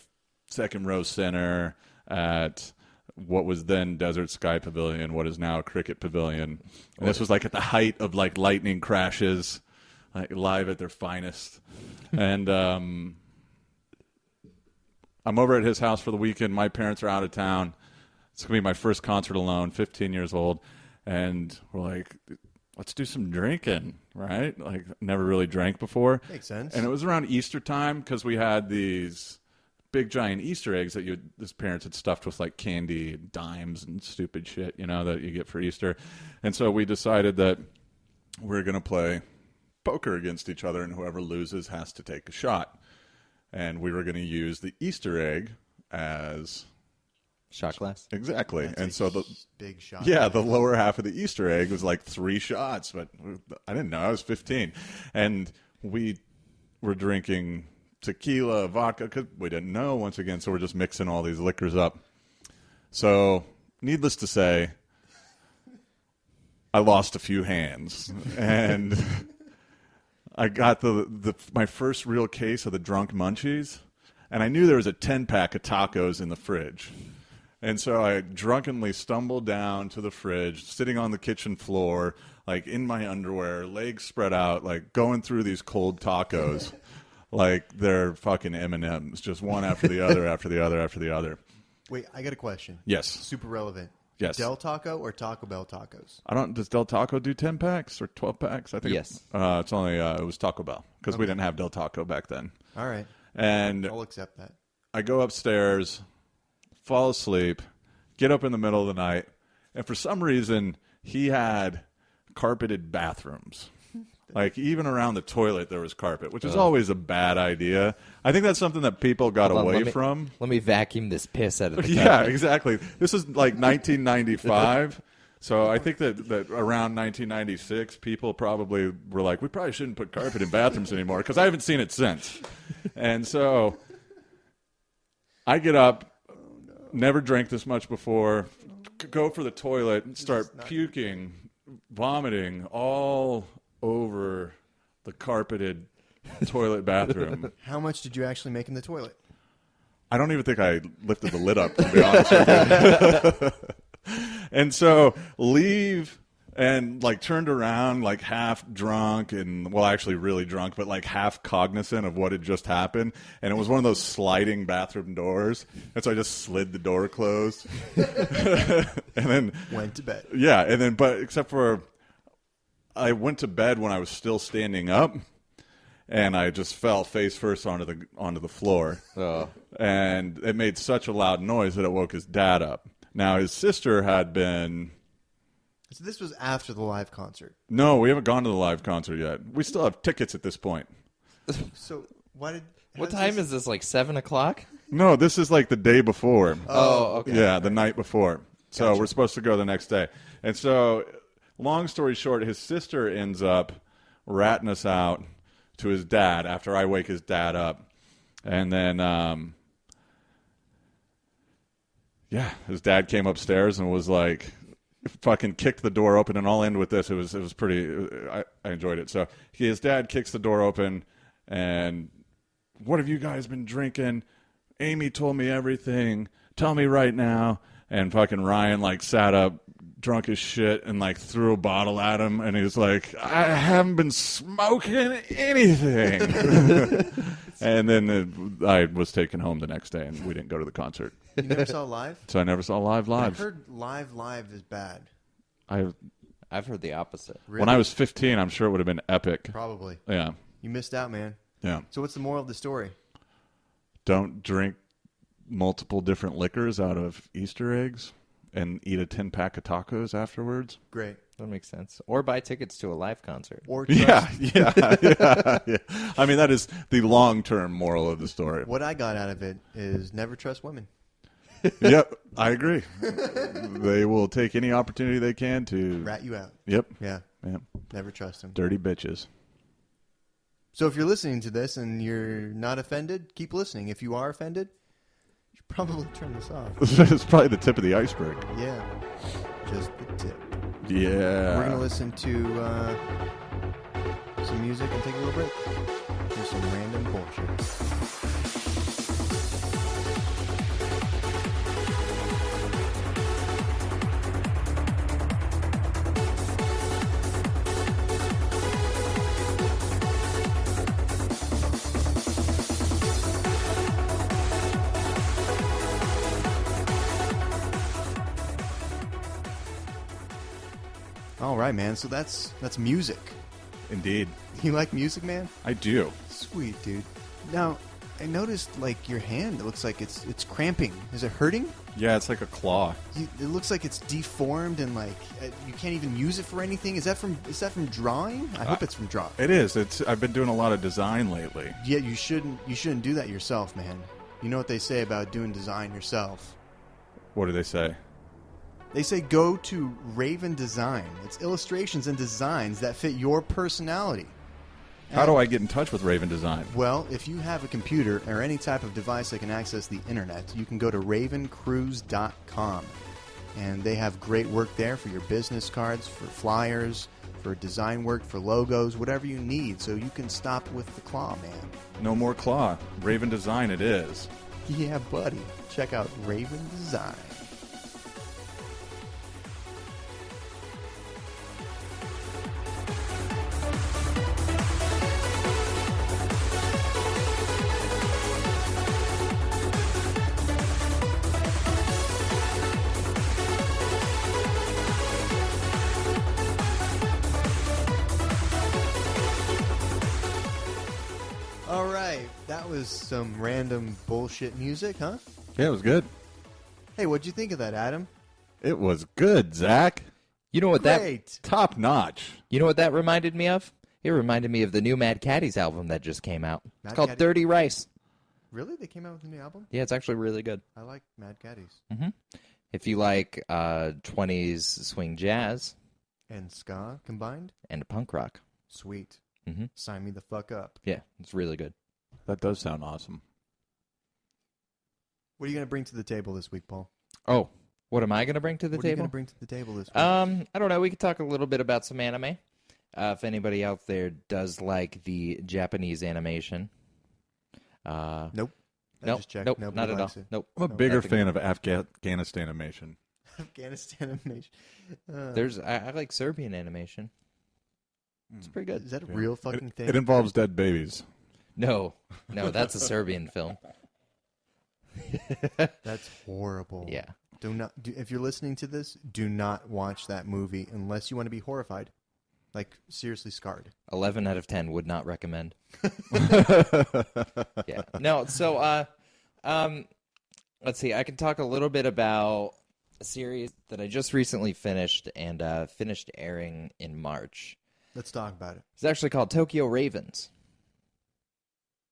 second row center at what was then Desert Sky Pavilion, what is now Cricket Pavilion. And this was like at the height of like lightning crashes, like live at their finest. And I'm over at his house for the weekend. My parents are out of town. It's going to be my first concert alone, 15 years old. And we're like, let's do some drinking, right? Like, never really drank before. Makes sense. And it was around Easter time because we had these big giant Easter eggs that his parents had stuffed with like candy and dimes and stupid shit, that you get for Easter. And so we decided that we're going to play poker against each other, and whoever loses has to take a shot. And we were going to use the Easter egg as Shot glass? Exactly. That's and so the big shot. Yeah, the lower half of the Easter egg was like 3 shots, but I didn't know. I was 15. And we were drinking tequila, vodka, because we didn't know once again, so we're just mixing all these liquors up. So, needless to say, I lost a few hands, and I got my first real case of the drunk munchies, and I knew there was a 10-pack of tacos in the fridge. And so I drunkenly stumbled down to the fridge, sitting on the kitchen floor, like in my underwear, legs spread out, like going through these cold tacos like they're fucking M&Ms, just one after the other, after the other, after the other. Wait, I got a question. Yes. Super relevant. Yes. Del Taco or Taco Bell tacos? Does Del Taco do 10 packs or 12 packs? I think. Yes. It's only, it was Taco Bell because we didn't have Del Taco back then. All right. And I'll accept that. I go upstairs, fall asleep, get up in the middle of the night, and for some reason, he had carpeted bathrooms. Like, even around the toilet, there was carpet, which is always a bad idea. I think that's something that people got away from. Let me vacuum this piss out of the Yeah, carpet. exactly. This is like 1995. So I think that around 1996, people probably were like, we probably shouldn't put carpet in bathrooms anymore, because I haven't seen it since. And so I get up, never drank this much before, go for the toilet, and start puking, vomiting all over the carpeted toilet bathroom. How much did you actually make in the toilet? I don't even think I lifted the lid up, to be honest with you. And so leave and like turned around like half drunk and, well, actually really drunk, but like half cognizant of what had just happened. And it was one of those sliding bathroom doors. And so I just slid the door closed. And then Went to bed. Yeah. And then, but except for I went to bed when I was still standing up, and I just fell face first onto the floor. Oh. And it made such a loud noise that it woke his dad up. Now, his sister had been... So this was after the live concert. No, we haven't gone to the live concert yet. We still have tickets at this point. So why did... What time is this, like 7 o'clock? No, this is like the day before. Oh, okay. Yeah, the night before. So Gotcha. we're supposed to go the next day. And so, long story short, his sister ends up ratting us out to his dad after I wake his dad up. And then, his dad came upstairs and was like, fucking kicked the door open, and I'll end with this. It was pretty, I enjoyed it. So his dad kicks the door open, and what have you guys been drinking? Amy told me everything. Tell me right now. And fucking Ryan like sat up, drunk as shit, and like threw a bottle at him, and he was like, I haven't been smoking anything. And then I was taken home the next day, and we didn't go to the concert. You never saw live? So I never saw live. I've heard live is bad. I've heard the opposite. Really? When I was 15, I'm sure it would have been epic. Probably. Yeah. You missed out, man. Yeah. So what's the moral of the story? Don't drink multiple different liquors out of Easter eggs and eat a 10-pack of tacos afterwards. Great. That makes sense. Or buy tickets to a live concert. Or trust, Yeah. I mean, that is the long-term moral of the story. What I got out of it is never trust women. Yep, I agree. They will take any opportunity they can to... Rat you out. Yep. Yeah. Yep. Never trust them. Dirty bitches. So if you're listening to this and you're not offended, keep listening. If you are offended, you should probably turn this off. It's probably the tip of the iceberg. Yeah. Just the tip. Yeah. We're going to listen to some music and take a little break. Here's some random bullshit. All right, man. So that's music. Indeed. You like music, man? I do. Sweet, dude. Now, I noticed, like, your hand, it looks like it's cramping. Is it hurting? Yeah, it's like a claw. It looks like it's deformed and, like, you can't even use it for anything. Is that from drawing? I hope it's from drawing. It is. I've been doing a lot of design lately. Yeah, you shouldn't do that yourself, man. You know what they say about doing design yourself. What do they say? They say go to Raven Design. It's illustrations and designs that fit your personality. How do I get in touch with Raven Design? Well, if you have a computer or any type of device that can access the internet, you can go to ravencruise.com. And they have great work there for your business cards, for flyers, for design work, for logos, whatever you need, so you can stop with the claw, man. No more claw. Raven Design it is. Yeah, buddy. Check out Raven Design. All right, that was some random bullshit music, huh? Yeah, it was good. Hey, what'd you think of that, Adam? It was good, Zach. You know what Great. Top notch. You know what that reminded me of? It reminded me of the new Mad Caddies album that just came out. Mad It's called Caddies? Dirty Rice. Really? They came out with a new album? Yeah, it's actually really good. I like Mad Caddies. If you like 20s swing jazz And ska combined? and punk rock. Sweet. Mhm. Sign me the fuck up. Yeah, it's really good. That does sound awesome. What are you going to bring to the table this week, Paul? Oh, what am I going to bring to the What are you going table? to bring to the table this week? I don't know. We could talk a little bit about some anime. If anybody out there does like the Japanese animation. Nope. I Nope, just checked. nope, Nobody not at all. likes it. Nope. I'm a bigger nothing. fan of Afghanistan animation. Afghanistan animation. I like Serbian animation. It's pretty good. Is that a real fucking thing? It involves dead babies. No, that's a Serbian film. That's horrible. Yeah. If you're listening to this, do not watch that movie unless you want to be horrified. Like, seriously scarred. 11 out of 10 would not recommend. Yeah. No, so let's see. I can talk a little bit about a series that I just recently finished and finished airing in March. Let's talk about it. It's actually called Tokyo Ravens.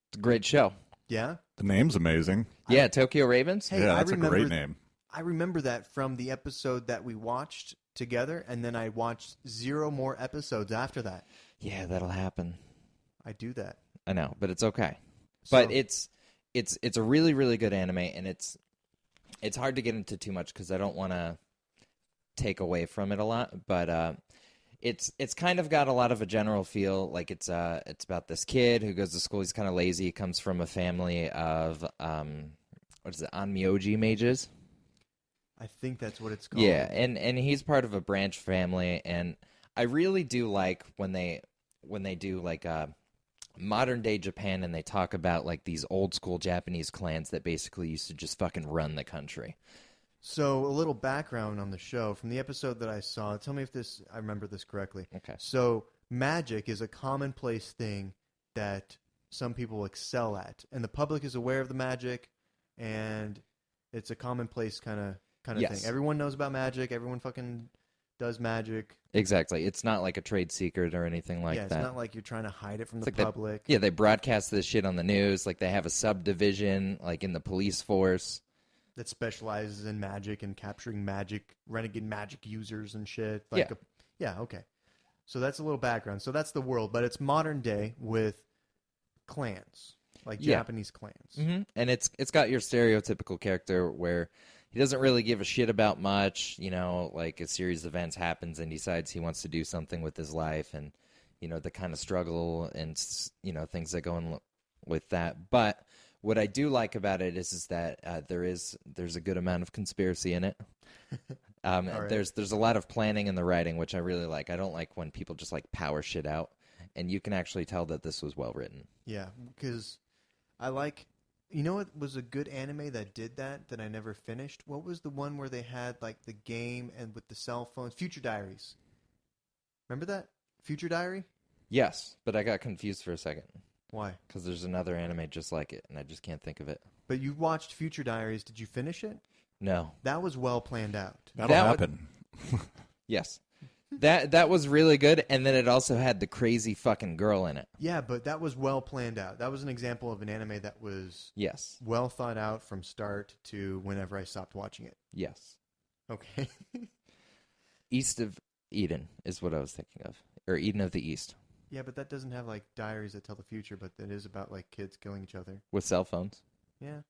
It's a great show. Yeah? The name's amazing. Yeah, Tokyo Ravens. Hey, yeah, I that's a remember great name. I remember that from the episode that we watched together, and then I watched 0 more episodes after that. Yeah, that'll happen. I do that. I know, but it's okay. So- But it's a really, really good anime, and it's hard to get into too much because I don't want to take away from it a lot. But it's kind of got a lot of a general feel. Like it's about this kid who goes to school. He's kind of lazy. He comes from a family of what is it, Onmyoji mages. I think that's what it's called. Yeah, and he's part of a branch family, and I really do like when they do like modern day Japan, and they talk about like these old school Japanese clans that basically used to just fucking run the country. So, a little background on the show. From the episode that I saw, tell me if I remember this correctly. Okay. So, magic is a commonplace thing that some people excel at. And the public is aware of the magic, and it's a commonplace kind of Yes. thing. Everyone knows about magic. Everyone fucking does magic. Exactly. It's not like a trade secret or anything like yeah, it's that. not like you're trying to hide it from the like public. Yeah, they broadcast this shit on the news. Like they have a subdivision, like in the police force. That specializes in magic and capturing magic, renegade magic users and shit. Like Yeah. Okay. So that's a little background. So that's the world, but it's modern day with clans, like Yeah. Japanese clans. Mm-hmm. And it's got your stereotypical character where he doesn't really give a shit about much. You know, like a series of events happens and decides he wants to do something with his life, and you know the kind of struggle and you know things that go on with that. But what I do like about it is that there's a good amount of conspiracy in it. right. There's a lot of planning in the writing, which I really like. I don't like when people just like power shit out, and you can actually tell that this was well written. Yeah, because I like. You know what was a good anime that did that I never finished? What was the one where they had like the game and with the cell phones? Future Diaries. Remember that? Future Diary? Yes, but I got confused for a second. Why? Because there's another anime just like it, and I just can't think of it. But you watched Future Diaries. Did you finish it? No. That was well planned out. That'll happen. Yes. That was really good, and then it also had the crazy fucking girl in it. Yeah, but that was well planned out. That was an example of an anime that was well thought out from start to whenever I stopped watching it. Yes. Okay. East of Eden is what I was thinking of. Or Eden of the East. Yeah, but that doesn't have like diaries that tell the future, but it is about like kids killing each other. With cell phones. Yeah.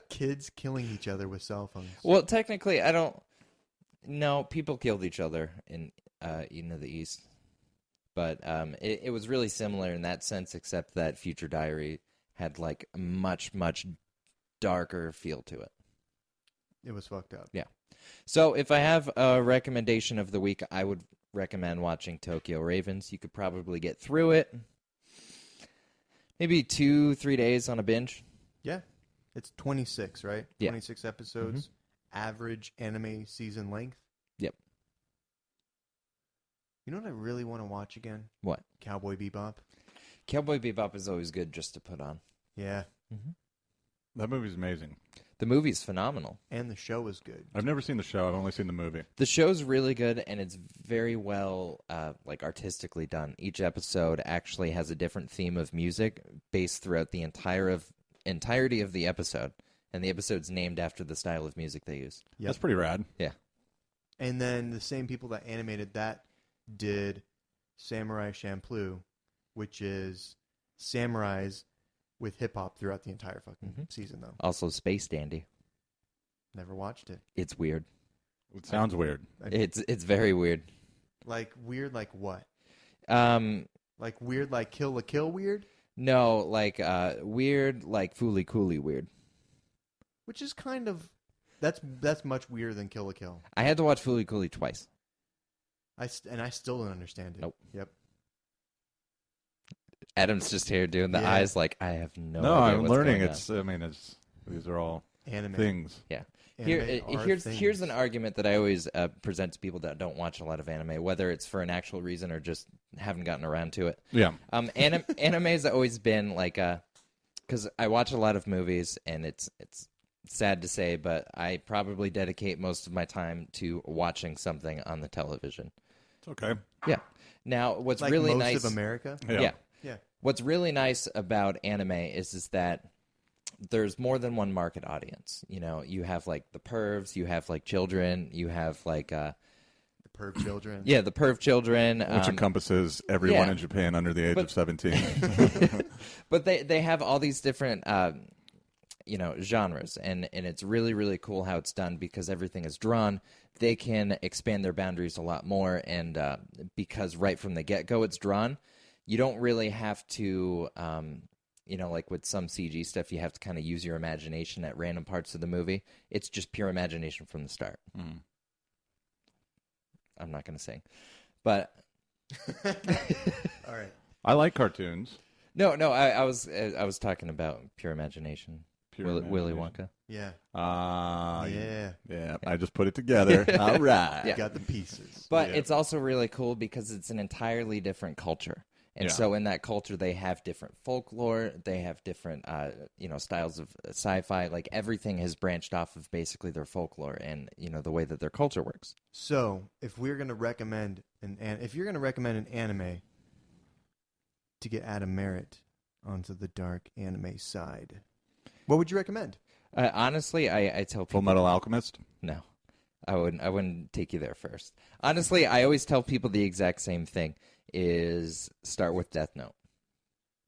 Kids killing each other with cell phones. Well, technically, I don't... No, people killed each other in Eden of the East. But it was really similar in that sense, except that Future Diary had like a much, much darker feel to it. It was fucked up. Yeah. So if I have a recommendation of the week, I would recommend watching Tokyo Ravens. You could probably get through it. Maybe 2-3 days on a binge. Yeah. It's 26, right? Yeah. 26 episodes. Average anime season length. Yep. You know what I really want to watch again? What? Cowboy Bebop. Cowboy Bebop is always good just to put on. Yeah. That movie's amazing. The movie's phenomenal. And the show is good. I've never seen the show. I've only seen the movie. The show's really good, and it's very well artistically done. Each episode actually has a different theme of music based throughout the entirety of the episode. And the episode's named after the style of music they use. Yep. That's pretty rad. Yeah. And then the same people that animated that did Samurai Champloo, which is samurais with hip-hop throughout the entire fucking season, though. Also Space Dandy. Never watched it. It's weird. It sounds weird. It's very weird. Like, weird like what? Like weird like Kill la Kill weird? No, like weird like Fooly Cooly weird. Which is kind of... That's much weirder than Kill la Kill. I had to watch Fooly Cooly twice. I still don't understand it. Nope. Yep. Adam's just here doing the eyes like, I have no idea I'm what's learning. going on. These are all Anime. things. Yeah. Anime are Here's things. an argument that I always present to people that don't watch a lot of anime, whether it's for an actual reason or just haven't gotten around to it. Yeah. Anime has always been like because I watch a lot of movies, and it's sad to say, but I probably dedicate most of my time to watching something on the television. It's okay. Yeah. Now, what's Like really most nice of America? Yeah. Yeah. What's really nice about anime is that there's more than one market audience. You know, you have like the pervs, you have like children, you have like The perv children. yeah, the perv children, Which encompasses everyone yeah. in Japan under the age of 17. but they have all these different genres, and it's really, really cool how it's done because everything is drawn. They can expand their boundaries a lot more, and because right from the get-go it's drawn, you don't really have to, like with some CG stuff, you have to kind of use your imagination at random parts of the movie. It's just pure imagination from the start. Mm. I'm not going to sing, but All right. I like cartoons. no, I was talking about pure imagination. Pure Willy imagination. Wonka. Yeah. Yeah. I just put it together. All right. You got the pieces. But it's also really cool because it's an entirely different culture. And so in that culture, they have different folklore. They have different, styles of sci-fi. Like everything has branched off of basically their folklore and, the way that their culture works. So, if we're going to recommend if you're going to recommend an anime to get Adam Merritt onto the dark anime side, what would you recommend? Honestly, I tell people... Full Metal Alchemist? No. I wouldn't take you there first. Honestly, I always tell people the exact same thing, is start with Death Note.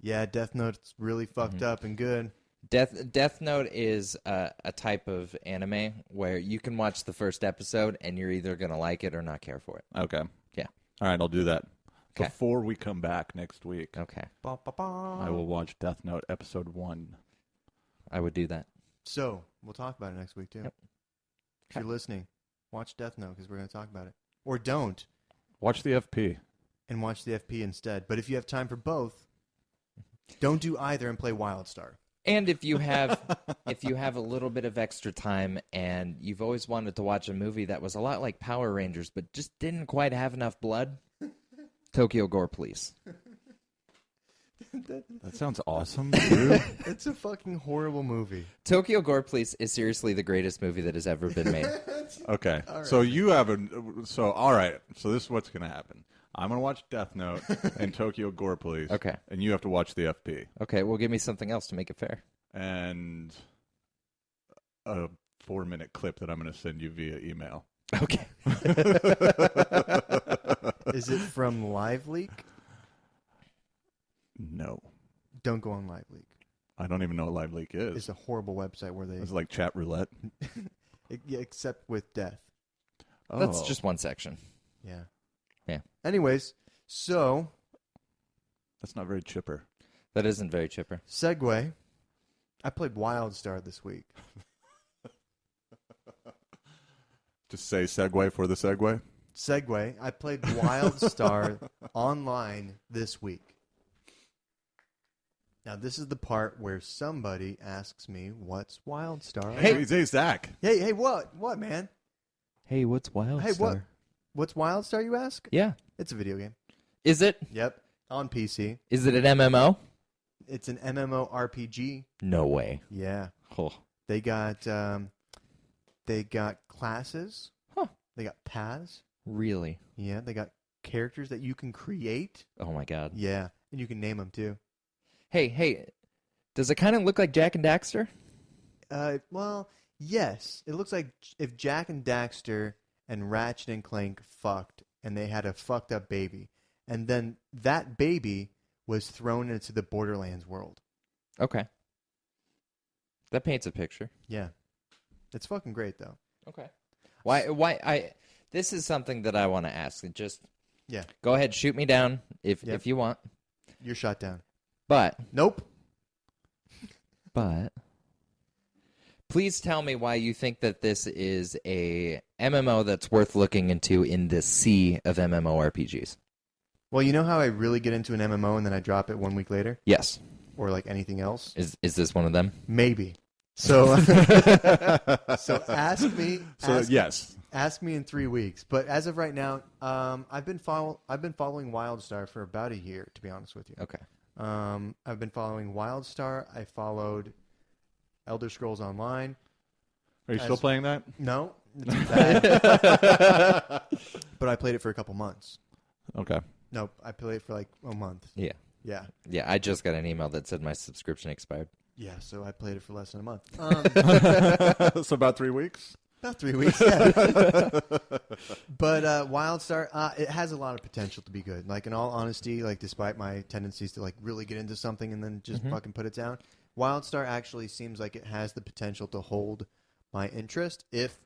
Yeah, Death Note's really fucked up and good. Death Note is a type of anime where you can watch the first episode and you're either going to like it or not care for it. Okay. Yeah. All right, I'll do that. Okay. Before we come back next week, Okay. I will watch Death Note Episode 1. I would do that. So, we'll talk about it next week, too. Yep. If you're listening, watch Death Note because we're going to talk about it. Or don't, Watch the FP. and watch the FP instead. But if you have time for both, don't do either and play Wildstar. And if you have a little bit of extra time and you've always wanted to watch a movie that was a lot like Power Rangers but just didn't quite have enough blood, Tokyo Gore Police. That sounds awesome, dude. It's a fucking horrible movie. Tokyo Gore Police is seriously the greatest movie that has ever been made. Okay, so you have all right. So this is what's going to happen. I'm going to watch Death Note and Tokyo Gore Police. Okay. And you have to watch the FP. Okay, well, give me something else to make it fair. And a 4-minute clip that I'm going to send you via email. Okay. Is it from LiveLeak? No. Don't go on LiveLeak. I don't even know what LiveLeak is. It's a horrible website where they... It's like chat roulette. Yeah, except with death. Oh. That's just one section. Yeah. Yeah. Anyways, so... That's not very chipper. That isn't very chipper. Segue. I played Wildstar this week. Just say segue for the segue. Segue. I played Wildstar Online this week. Now, this is the part where somebody asks me, what's Wildstar? Hey, Zach. Hey, what? What, man? Hey, what's Wildstar? Hey, what's Wildstar, you ask? Yeah. It's a video game. Is it? Yep. On PC. Is it an MMO? It's an MMORPG. No way. Yeah. Oh. They got classes. Huh. They got paths. Really? Yeah. They got characters that you can create. Oh, my God. Yeah. And you can name them, too. Hey, does it kind of look like Jack and Daxter? Well, yes. It looks like if Jack and Daxter and Ratchet and Clank fucked and they had a fucked up baby. And then that baby was thrown into the Borderlands world. Okay. That paints a picture. Yeah. It's fucking great, though. Okay. This is something that I want to ask. Just Yeah. go ahead, shoot me down if you want. You're shot down. But Nope. Please tell me why you think that this is a MMO that's worth looking into in this sea of MMORPGs. Well, you know how I really get into an MMO and then I drop it 1 week later? Yes. Or like anything else? Is this one of them? Maybe. So ask me. Yes. Ask me in 3 weeks. But as of right now, I've been following Wildstar for about a year, to be honest with you. Okay. I've been following Wildstar. I followed Elder Scrolls Online. Are you still playing that? No, it's bad. But I played it for a couple months. Okay. Nope, I played it for like a month. Yeah. Yeah. Yeah, I just got an email that said my subscription expired. Yeah, so I played it for less than a month. So about 3 weeks? About 3 weeks, yeah. But Wildstar, it has a lot of potential to be good. Like, in all honesty, like, despite my tendencies to, like, really get into something and then just fucking put it down, Wildstar actually seems like it has the potential to hold my interest if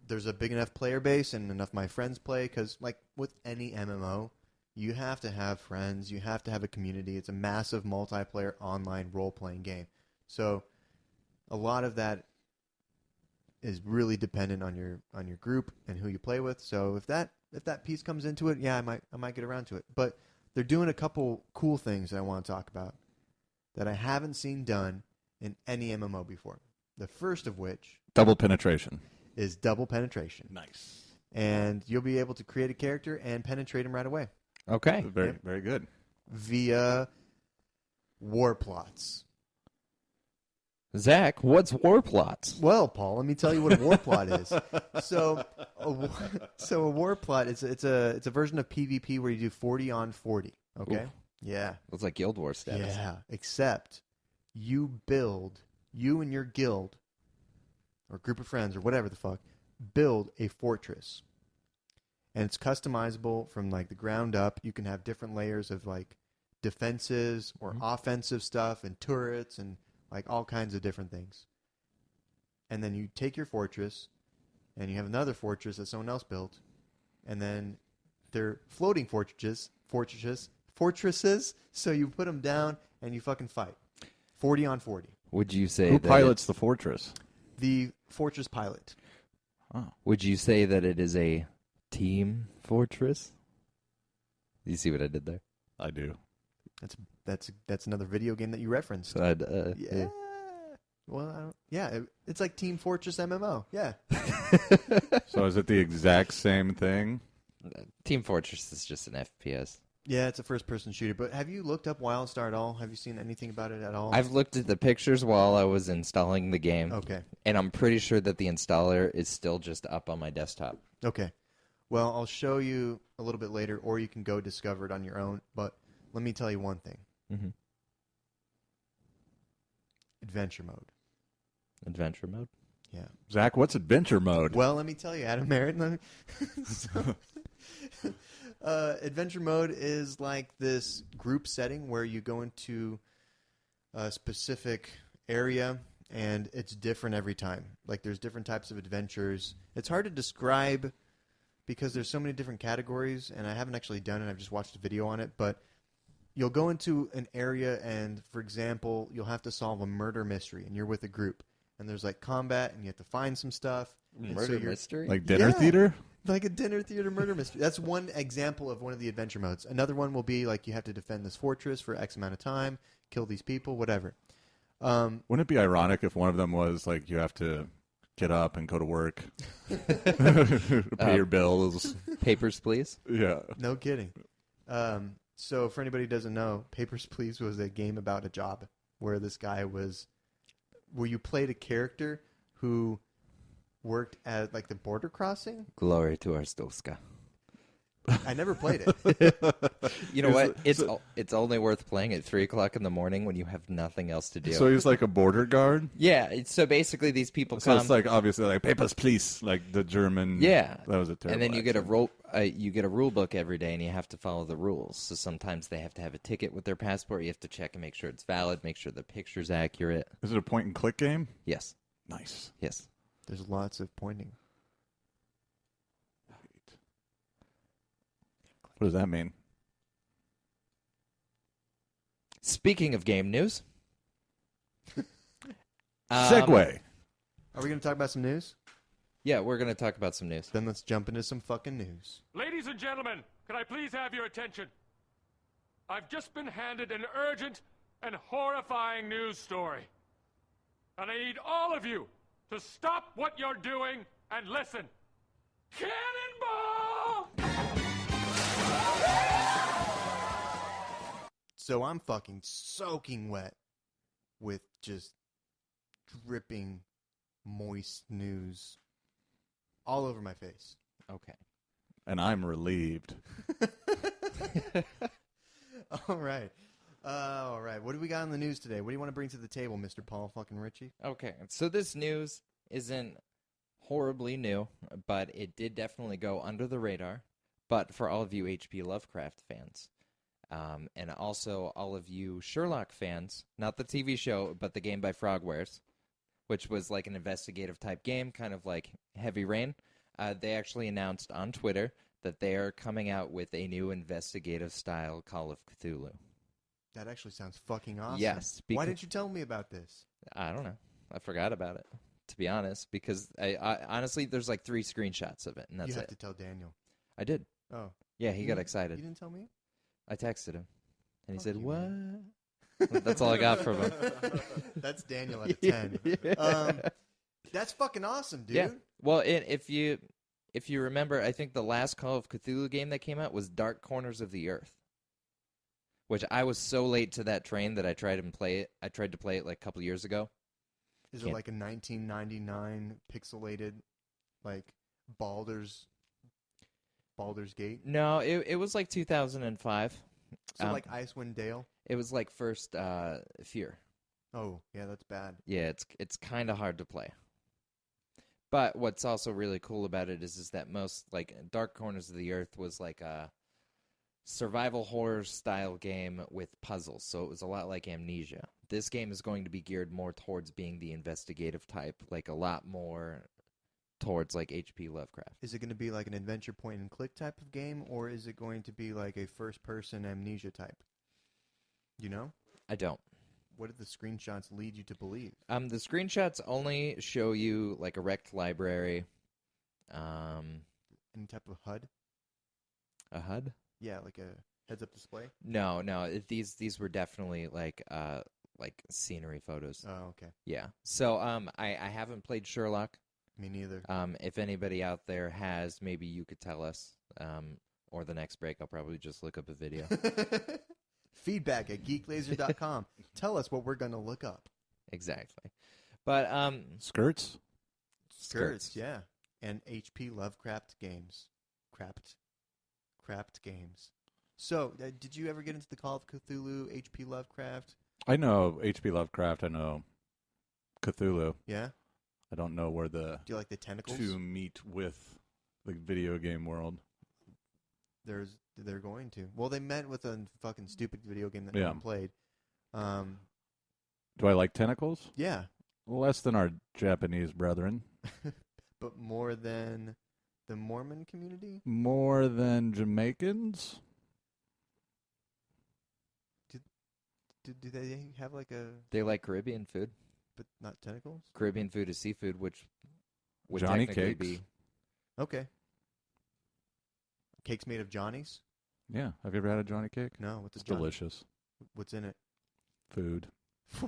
there's a big enough player base and enough my friends play. Because, like, with any MMO, you have to have friends. You have to have a community. It's a massive multiplayer online role-playing game. So a lot of that is really dependent on your group and who you play with. So if that piece comes into it, yeah, I might get around to it. But they're doing a couple cool things that I want to talk about that I haven't seen done in any MMO before. The first of which Double penetration. is double penetration. Nice. And you'll be able to create a character and penetrate him right away Okay. Very, very good. via war plots. Zach, what's war plots? Well, Paul, let me tell you what a war plot is. So a war plot it's a version of PvP where you do 40 on 40. Okay. Ooh. Yeah. Looks like Guild Wars status. Yeah. Except you and your guild or group of friends or whatever the fuck build a fortress, and it's customizable from like the ground up. You can have different layers of like defenses or offensive stuff and turrets and like all kinds of different things. And then you take your fortress and you have another fortress that someone else built, and then they're floating fortresses. So you put them down and you fucking fight. 40 on 40. Would you say Who that pilots the fortress? The fortress pilot. Oh. Would you say that it is a team fortress? You see what I did there? I do. That's another video game that you referenced. Yeah. Well, it's like Team Fortress MMO. Yeah. So is it the exact same thing? Team Fortress is just an FPS. Yeah, it's a first-person shooter. But have you looked up Wildstar at all? Have you seen anything about it at all? I've looked at the pictures while I was installing the game. Okay. And I'm pretty sure that the installer is still just up on my desktop. Okay. Well, I'll show you a little bit later, or you can go discover it on your own. But let me tell you one thing. Mm-hmm. Adventure mode. Adventure mode? Yeah. Zach, what's adventure mode? Well, let me tell you, Adam Merritt. Adventure mode is like this group setting where you go into a specific area, and it's different every time. Like, there's different types of adventures. It's hard to describe because there's so many different categories, and I haven't actually done it. I've just watched a video on it, but you'll go into an area, and, for example, you'll have to solve a murder mystery, and you're with a group. And there's, like, combat, and you have to find some stuff. Murder mystery? Like dinner theater? Like a dinner theater murder mystery. That's one example of one of the adventure modes. Another one will be, like, you have to defend this fortress for X amount of time, kill these people, whatever. Wouldn't it be ironic if one of them was, like, you have to get up and go to work, pay your bills? Papers, please? Yeah. No kidding. So for anybody who doesn't know, Papers, Please was a game about a job where this guy was... where you played a character who worked at, like, the border crossing. Glory to Arstoska. I never played it. You know what? It's only worth playing at 3 o'clock in the morning when you have nothing else to do. So he's like a border guard? Yeah. So basically these people So come... it's like, obviously, like, papers, please, like the German... Yeah. That was a terrible And then you accent. get a rule book every day, and you have to follow the rules. So sometimes they have to have a ticket with their passport. You have to check and make sure it's valid, make sure the picture's accurate. Is it a point-and-click game? Yes. Nice. Yes. There's lots of pointing. What does that mean? Speaking of game news. Segway. Are we going to talk about some news? Yeah, we're going to talk about some news. Then let's jump into some fucking news. Ladies and gentlemen, can I please have your attention? I've just been handed an urgent and horrifying news story. And I need all of you to stop what you're doing and listen. Cannonball! So I'm fucking soaking wet with just dripping moist news all over my face. Okay. And I'm relieved. All right. All right. What do we got in the news today? What do you want to bring to the table, Mr. Paul fucking Ritchie? Okay. So this news isn't horribly new, but it did definitely go under the radar. But for all of you H.P. Lovecraft fans, and also all of you Sherlock fans, not the TV show, but the game by Frogwares, which was like an investigative type game, kind of like Heavy Rain, they actually announced on Twitter that they are coming out with a new investigative style Call of Cthulhu. That actually sounds fucking awesome. Yes. Why didn't you tell me about this? I don't know. I forgot about it, to be honest, because I honestly, there's like 3 screenshots of it, and that's you have it. to tell Daniel. I did. Oh. Yeah, he got excited. You didn't tell me? I texted him, and he said, you, "What?" That's all I got from him. That's Daniel at a 10. That's fucking awesome, dude. Yeah. Well, if you remember, I think the last Call of Cthulhu game that came out was Dark Corners of the Earth, which I was so late to that train that I tried to play it. I tried to play it like a couple years ago. Is it like a 1999 pixelated, like Baldur's Gate? No, it was like 2005. So like Icewind Dale? It was like first Fear. Oh, yeah, that's bad. Yeah, it's kind of hard to play. But what's also really cool about it is that most, like, Dark Corners of the Earth was like a survival horror style game with puzzles, so it was a lot like Amnesia. This game is going to be geared more towards being the investigative type, like a lot more towards like H.P. Lovecraft. Is it going to be like an adventure point and click type of game, or is it going to be like a first person Amnesia type? You know? I don't. What did the screenshots lead you to believe? The screenshots only show you like a wrecked library. Any type of HUD? A HUD? Yeah, like a heads-up display? No. These were definitely like scenery photos. Oh, okay. Yeah. So I haven't played Sherlock. Me neither. If anybody out there has, maybe you could tell us. Or the next break, I'll probably just look up a video. Feedback at geeklazer.com. Tell us what we're going to look up. Exactly. But Skirts? Skirts, yeah. And HP Lovecraft games. Craft games. So, did you ever get into the Call of Cthulhu, HP Lovecraft? I know H.P. Lovecraft. I know Cthulhu. Yeah? I don't know where Do you like the tentacles? to meet with the video game world. They're going to. Well, they met with a fucking stupid video game that Yeah. no one played. Do I like tentacles? Yeah, Less than our Japanese brethren. but more than the Mormon community? More than Jamaicans? Do they have like a... they like Caribbean food. but not tentacles? Caribbean food is seafood, which would Johnny technically cakes. be... Okay. Cakes made of Johnnies? Yeah. Have you ever had a Johnny cake? No, what's It's a Johnny? delicious. What's in it? Food.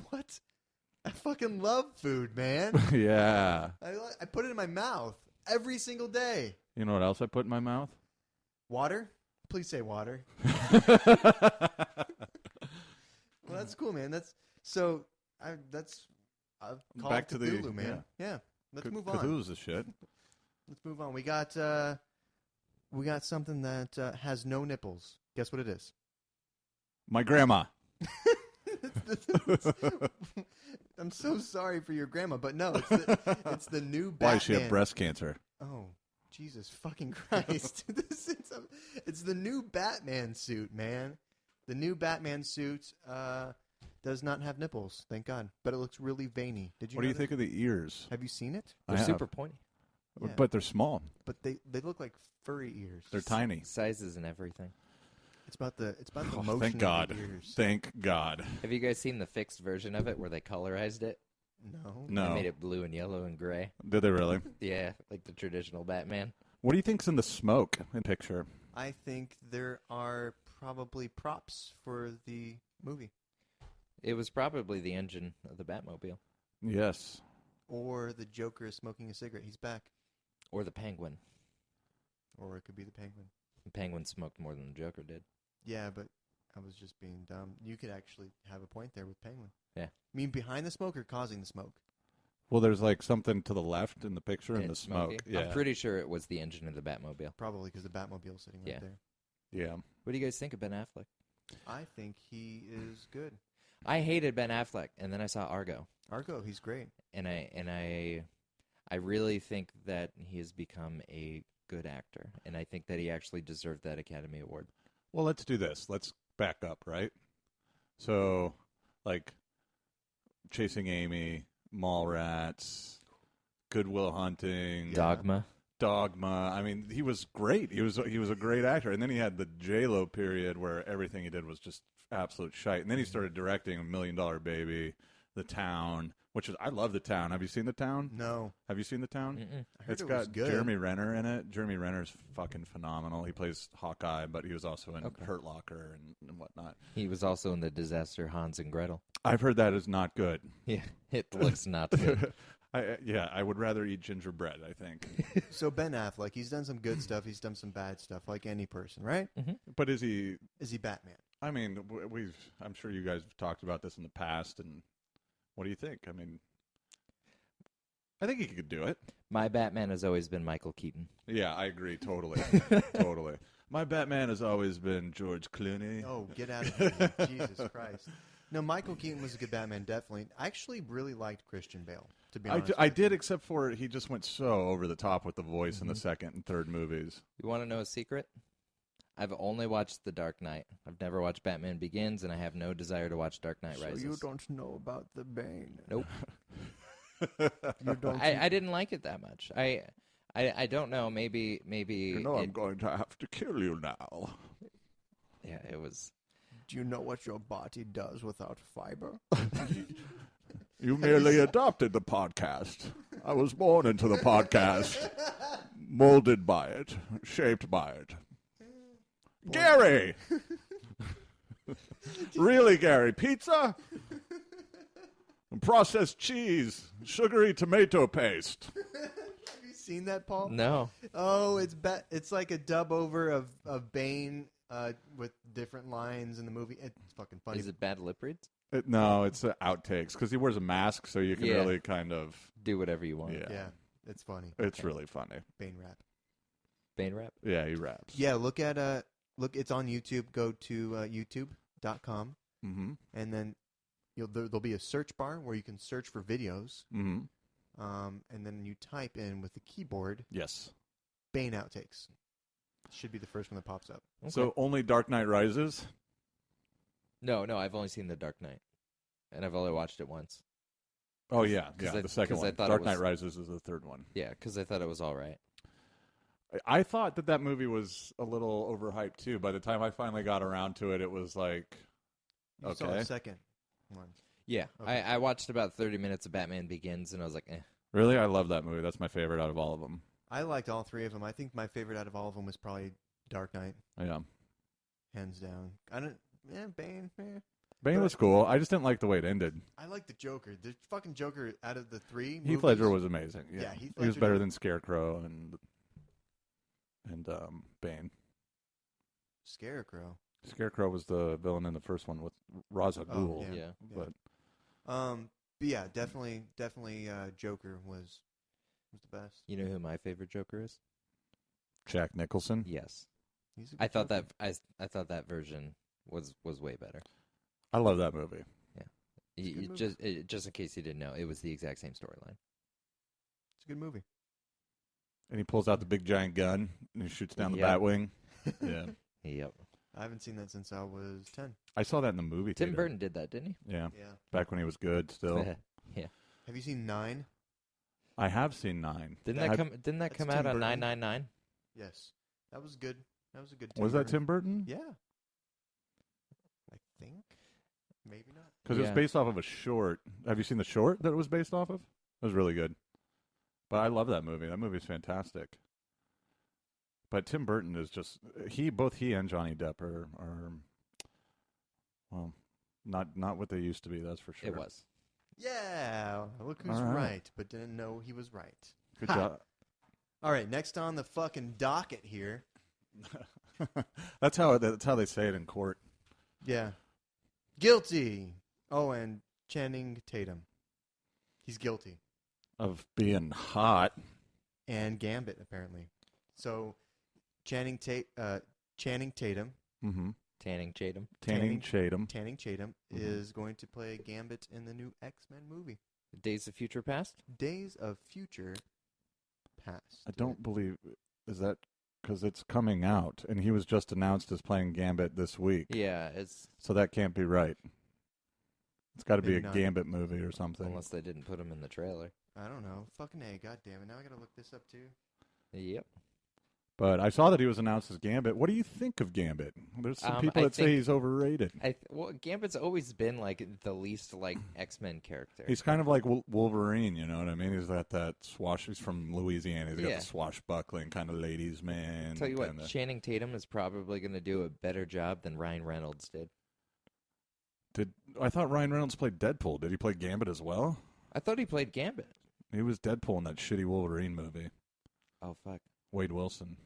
What? I fucking love food, man. Yeah. I put it in my mouth every single day. You know what else I put in my mouth? Water? Please say water. Well, that's cool, man. That's so. I've called Back to Cthulhu, the man. Yeah. Let's move on. Cthulhu's the shit. Let's move on. We got something that has no nipples. Guess what it is? My grandma. I'm so sorry for your grandma, but no, it's the new Batman. Why does she have breast cancer? Oh, Jesus fucking Christ. It's the new Batman suit, man. The new Batman suit does not have nipples, thank God. But it looks really veiny. Did you What know do you that? think of the ears? Have you seen it? I They're have. super pointy. Yeah. But they're small. But they look like furry ears. They're tiny. Sizes and everything. It's about the Oh, motion thank God. of the ears. Thank God. Have you guys seen the fixed version of it where they colorized it? No. They No. made it blue and yellow and gray. Did they really? Yeah, like the traditional Batman. What do you think's in the smoke in the picture? I think there are probably props for the movie. It was probably the engine of the Batmobile. Yes. Or the Joker is smoking a cigarette. He's back. Or the Penguin. Or it could be the Penguin. The Penguin smoked more than the Joker did. Yeah, but I was just being dumb. You could actually have a point there with Penguin. Yeah. I mean, behind the smoke or causing the smoke? Well, there's like something to the left in the picture and the It's smoke. smoky. Yeah. I'm pretty sure it was the engine of the Batmobile. Probably because the Batmobile's sitting right Yeah. there. Yeah. What do you guys think of Ben Affleck? I think he is good. I hated Ben Affleck, and then I saw Argo, Argo, he's great. and I really think that he has become a good actor, and I think that he actually deserved that Academy Award. Well, let's do this. Let's back up, right? So, like, Chasing Amy, Mallrats, Good Will Hunting, Dogma. Dogma. I mean, he was great. He was a great actor. And then he had the J-Lo period where everything he did was just absolute shite. And then he started directing $1 Million Baby, The Town, which is I love The Town. Have you seen The Town? No. Have you seen The Town? Mm-mm. I heard It's it got was good. Jeremy Renner in it. Jeremy Renner's fucking phenomenal. He plays Hawkeye, but he was also in Okay. Hurt Locker and whatnot. He was also in the disaster Hans and Gretel. I've heard that is not good. Yeah, it looks not good. I would rather eat gingerbread, I think. So Ben Affleck, he's done some good stuff. He's done some bad stuff, like any person, right? But is he? Is he Batman? I mean, I'm sure you guys have talked about this in the past, and what do you think? I mean, I think he could do it. My Batman has always been Michael Keaton. Yeah, I agree totally, totally. My Batman has always been George Clooney. Oh, get out of here. Jesus Christ. No, Michael Keaton was a good Batman, definitely. I actually really liked Christian Bale, to be honest. I did, except for he just went so over the top with the voice in the second and third movies. You want to know a secret? I've only watched The Dark Knight. I've never watched Batman Begins, and I have no desire to watch Dark Knight Rises. So you don't know about the Bane. Nope. You don't. I didn't like it that much. I don't know. Maybe. You know, I'm going to have to kill you now. Yeah, it was. Do you know what your body does without fiber? You merely adopted the podcast. I was born into the podcast, molded by it, shaped by it. Gary! Really, Gary? Pizza? And processed cheese, sugary tomato paste. Have you seen that, Paul? No. Oh, it's like a dub over of Bane with different lines in the movie. It's fucking funny. Is it bad lip reads? No, it's outtakes because he wears a mask, so you can really kind of do whatever you want. Yeah, it's funny. It's really funny. Bane rap. Bane rap? Yeah, he raps. Yeah, look, it's on YouTube. Go to youtube.com, and then there'll be a search bar where you can search for videos, and then you type in with the keyboard, yes, Bane outtakes. Should be the first one that pops up. Okay. So only Dark Knight Rises? No, I've only seen The Dark Knight, and I've only watched it once. Oh, yeah, the second one. Dark Knight Rises is the third one. Yeah, because I thought it was all right. I thought that movie was a little overhyped, too. By the time I finally got around to it, it was like, You saw the second one. Yeah, okay. I watched about 30 minutes of Batman Begins, and I was like, eh. Really? I love that movie. That's my favorite out of all of them. I liked all three of them. I think my favorite out of all of them was probably Dark Knight. Yeah. Hands down. Bane. Bane was cool. I just didn't like the way it ended. I like the Joker. The fucking Joker out of the three Heath Ledger was amazing. Yeah, Heath Ledger, he was better than Scarecrow and Bane. Scarecrow. Scarecrow was the villain in the first one with Ra's al Ghul. Yeah. But yeah, definitely Joker was the best. You know who my favorite Joker is? Jack Nicholson? Yes. I thought that version was way better. I love that movie. Yeah. Just in case you didn't know, it was the exact same storyline. It's a good movie. And he pulls out the big giant gun and he shoots down the Batwing. Yeah. Yep. I haven't seen that since I was 10. I saw that in the movie theater. Tim Burton did that, didn't he? Yeah. Back when he was good still. Yeah. Have you seen 9? I have seen 9. Didn't that come out on 999? Yes. That was good. That was a good Was that Tim Burton? Yeah. I think. Maybe not. Because it was based off of a short. Have you seen the short that it was based off of? It was really good. But I love that movie. That movie's fantastic. But Tim Burton is just both he and Johnny Depp are well, not what they used to be, that's for sure. It was. Yeah. Look who's right, but didn't know he was right. Good job. All right, next on the fucking docket here. That's how they say it in court. Yeah. Guilty. Oh, and Channing Tatum. He's guilty. Of being hot. And Gambit, apparently. So, Channing Tatum. Mm-hmm. Channing Tatum is going to play Gambit in the new X-Men movie. Days of Future Past? Days of Future Past. I don't believe... Is that... Because it's coming out, and he was just announced as playing Gambit this week. Yeah, it's... So that can't be right. It's got to be a Gambit movie or something. Unless they didn't put him in the trailer. I don't know. Fucking A, goddammit. Now I got to look this up, too. Yep. But I saw that he was announced as Gambit. What do you think of Gambit? There's some people that say he's overrated. Well, Gambit's always been like the least like X-Men character. He's kind of like Wolverine, you know what I mean? He's got that He's from Louisiana. He's got the swashbuckling kind of ladies' man. Tell you what, Channing Tatum is probably going to do a better job than Ryan Reynolds did. I thought Ryan Reynolds played Deadpool. Did he play Gambit as well? I thought he played Gambit. He was Deadpool in that shitty Wolverine movie. Oh, fuck. Wade Wilson.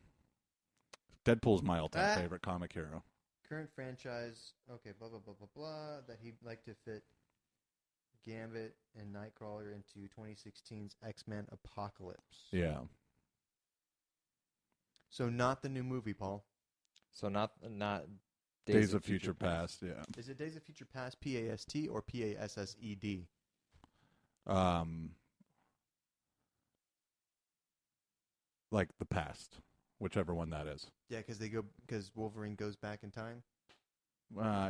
Deadpool's my all-time favorite comic hero. Current franchise, okay, blah, blah, blah, blah, blah, that he'd like to fit Gambit and Nightcrawler into 2016's X-Men Apocalypse. Yeah. So not the new movie, Paul. So not Days of Future Past, yeah. Is it Days of Future Past, P-A-S-T, or P-A-S-S-E-D? Like the past. Whichever one that is. Yeah, because Wolverine goes back in time.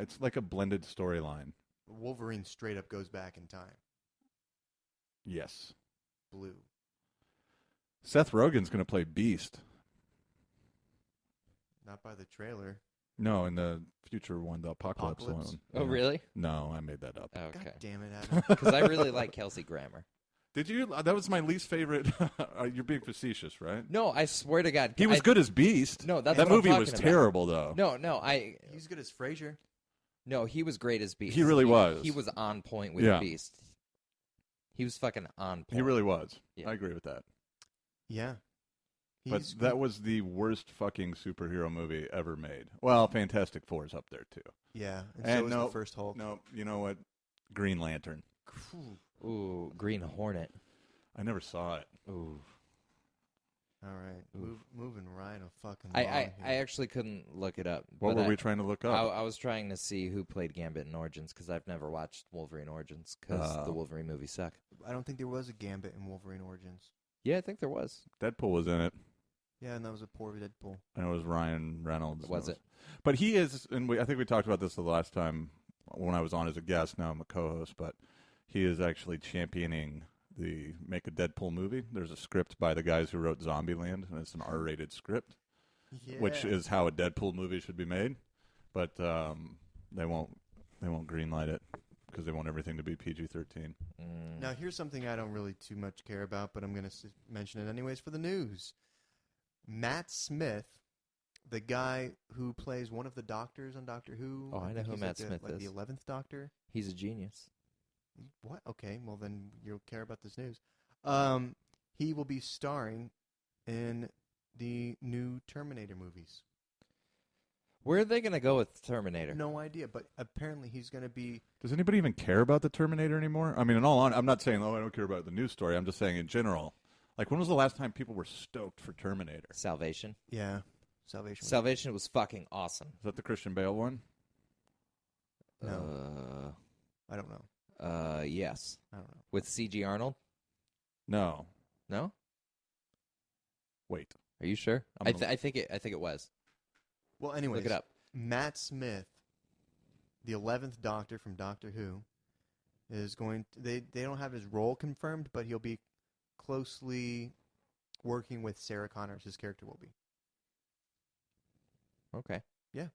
It's like a blended storyline. Wolverine straight up goes back in time. Yes. Blue. Seth Rogen's going to play Beast. Not by the trailer. No, in the future one, the Apocalypse one. Oh, really? No, I made that up. Okay. God damn it, Adam. Because I really like Kelsey Grammer. Did you? That was my least favorite. You're being facetious, right? No, I swear to God. He was good as Beast. No, that's that what movie I'm was talking terrible, though. No, He's good as Frasier. No, he was great as Beast. He really was. He was on point with Beast. He was fucking on point. He really was. Yeah. I agree with that. Yeah. But that was the worst fucking superhero movie ever made. Well, Fantastic Four is up there, too. Yeah, and so was the first Hulk. No, you know what? Green Lantern. Ooh, Green Hornet. I never saw it. Ooh. All right, moving right a fucking. I actually couldn't look it up. What were we trying to look up? I was trying to see who played Gambit in Origins because I've never watched Wolverine Origins because the Wolverine movies suck. I don't think there was a Gambit in Wolverine Origins. Yeah, I think there was. Deadpool was in it. Yeah, and that was a poor Deadpool. And it was Ryan Reynolds. Was it? But he is, and I think we talked about this the last time when I was on as a guest. Now I'm a co-host, but he is actually championing the make a Deadpool movie. There's a script by the guys who wrote Zombieland, and it's an R-rated script, which is how a Deadpool movie should be made. But they won't greenlight it because they want everything to be PG-13. Now, here's something I don't really too much care about, but I'm going to mention it anyways for the news. Matt Smith, the guy who plays one of the doctors on Doctor Who. Oh, I know who Matt Smith is. The 11th Doctor. He's a genius. What? Okay, well then you'll care about this news. He will be starring in the new Terminator movies. Where are they going to go with Terminator? No idea, but apparently he's going to be... Does anybody even care about the Terminator anymore? I mean, in all honesty, I'm not saying, I don't care about the news story. I'm just saying in general. Like, when was the last time people were stoked for Terminator? Salvation. Yeah, Salvation. Salvation was fucking awesome. Is that the Christian Bale one? No. I don't know. Yes. I don't know. With C.G. Arnold? No. No? Wait. Are you sure? I think it was. Well, anyways, look it up. Matt Smith, the 11th Doctor from Doctor Who, is going to, they don't have his role confirmed, but he'll be closely working with Sarah Connor, as his character will be. Okay. Yeah.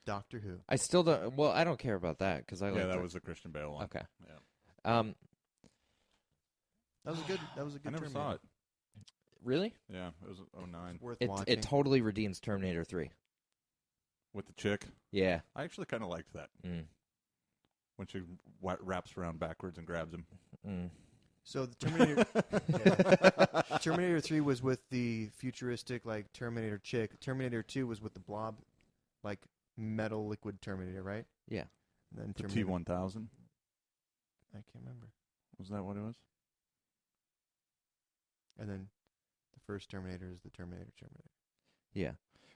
Doctor Who. I still don't. Well, I don't care about that because I. Yeah, that was the Christian Bale one. Okay. Yeah. That was a good. That was a good. I never saw it. Really? Yeah, it was 09. It's worth It watching. totally redeems Terminator 3. With the chick? Yeah. I actually kind of liked that. When she wraps around backwards and grabs him. So the Terminator, Terminator 3 was with the futuristic like Terminator chick. Terminator 2 was with the blob, like metal liquid Terminator, right? Yeah. And then The Terminator, T-1000? I can't remember. Was that what it was? And then the first Terminator is the Terminator. Yeah.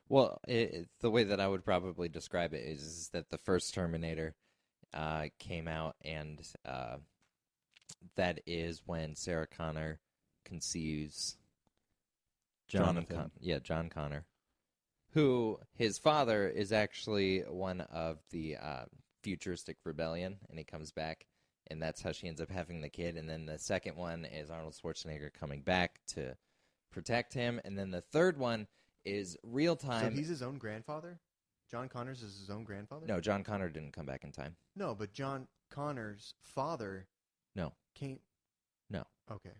Well, the way that I would probably describe it is that the first Terminator came out, and that is when Sarah Connor conceives John Connor, who his father is actually one of the futuristic rebellion, and he comes back, and that's how she ends up having the kid. And then the second one is Arnold Schwarzenegger coming back to protect him, and then the third one is real time. So he's his own grandfather? John Connors is his own grandfather? No, John Connor didn't come back in time. No, but John Connor's father No. came... No. Okay.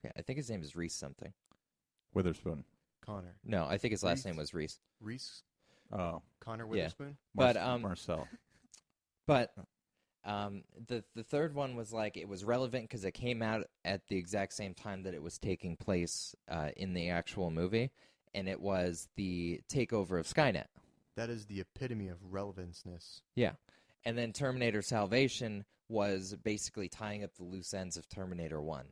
Yeah, I think his name is Reese something. Witherspoon. Connor. No, I think his last Reese? name was Reese. Reese? Oh. Connor Yeah. Witherspoon? But Marcel. But the third one was like, it was relevant because it came out at the exact same time that it was taking place in the actual movie, and it was the takeover of Skynet. That is the epitome of relevanceness. Yeah. And then Terminator Salvation was basically tying up the loose ends of Terminator 1.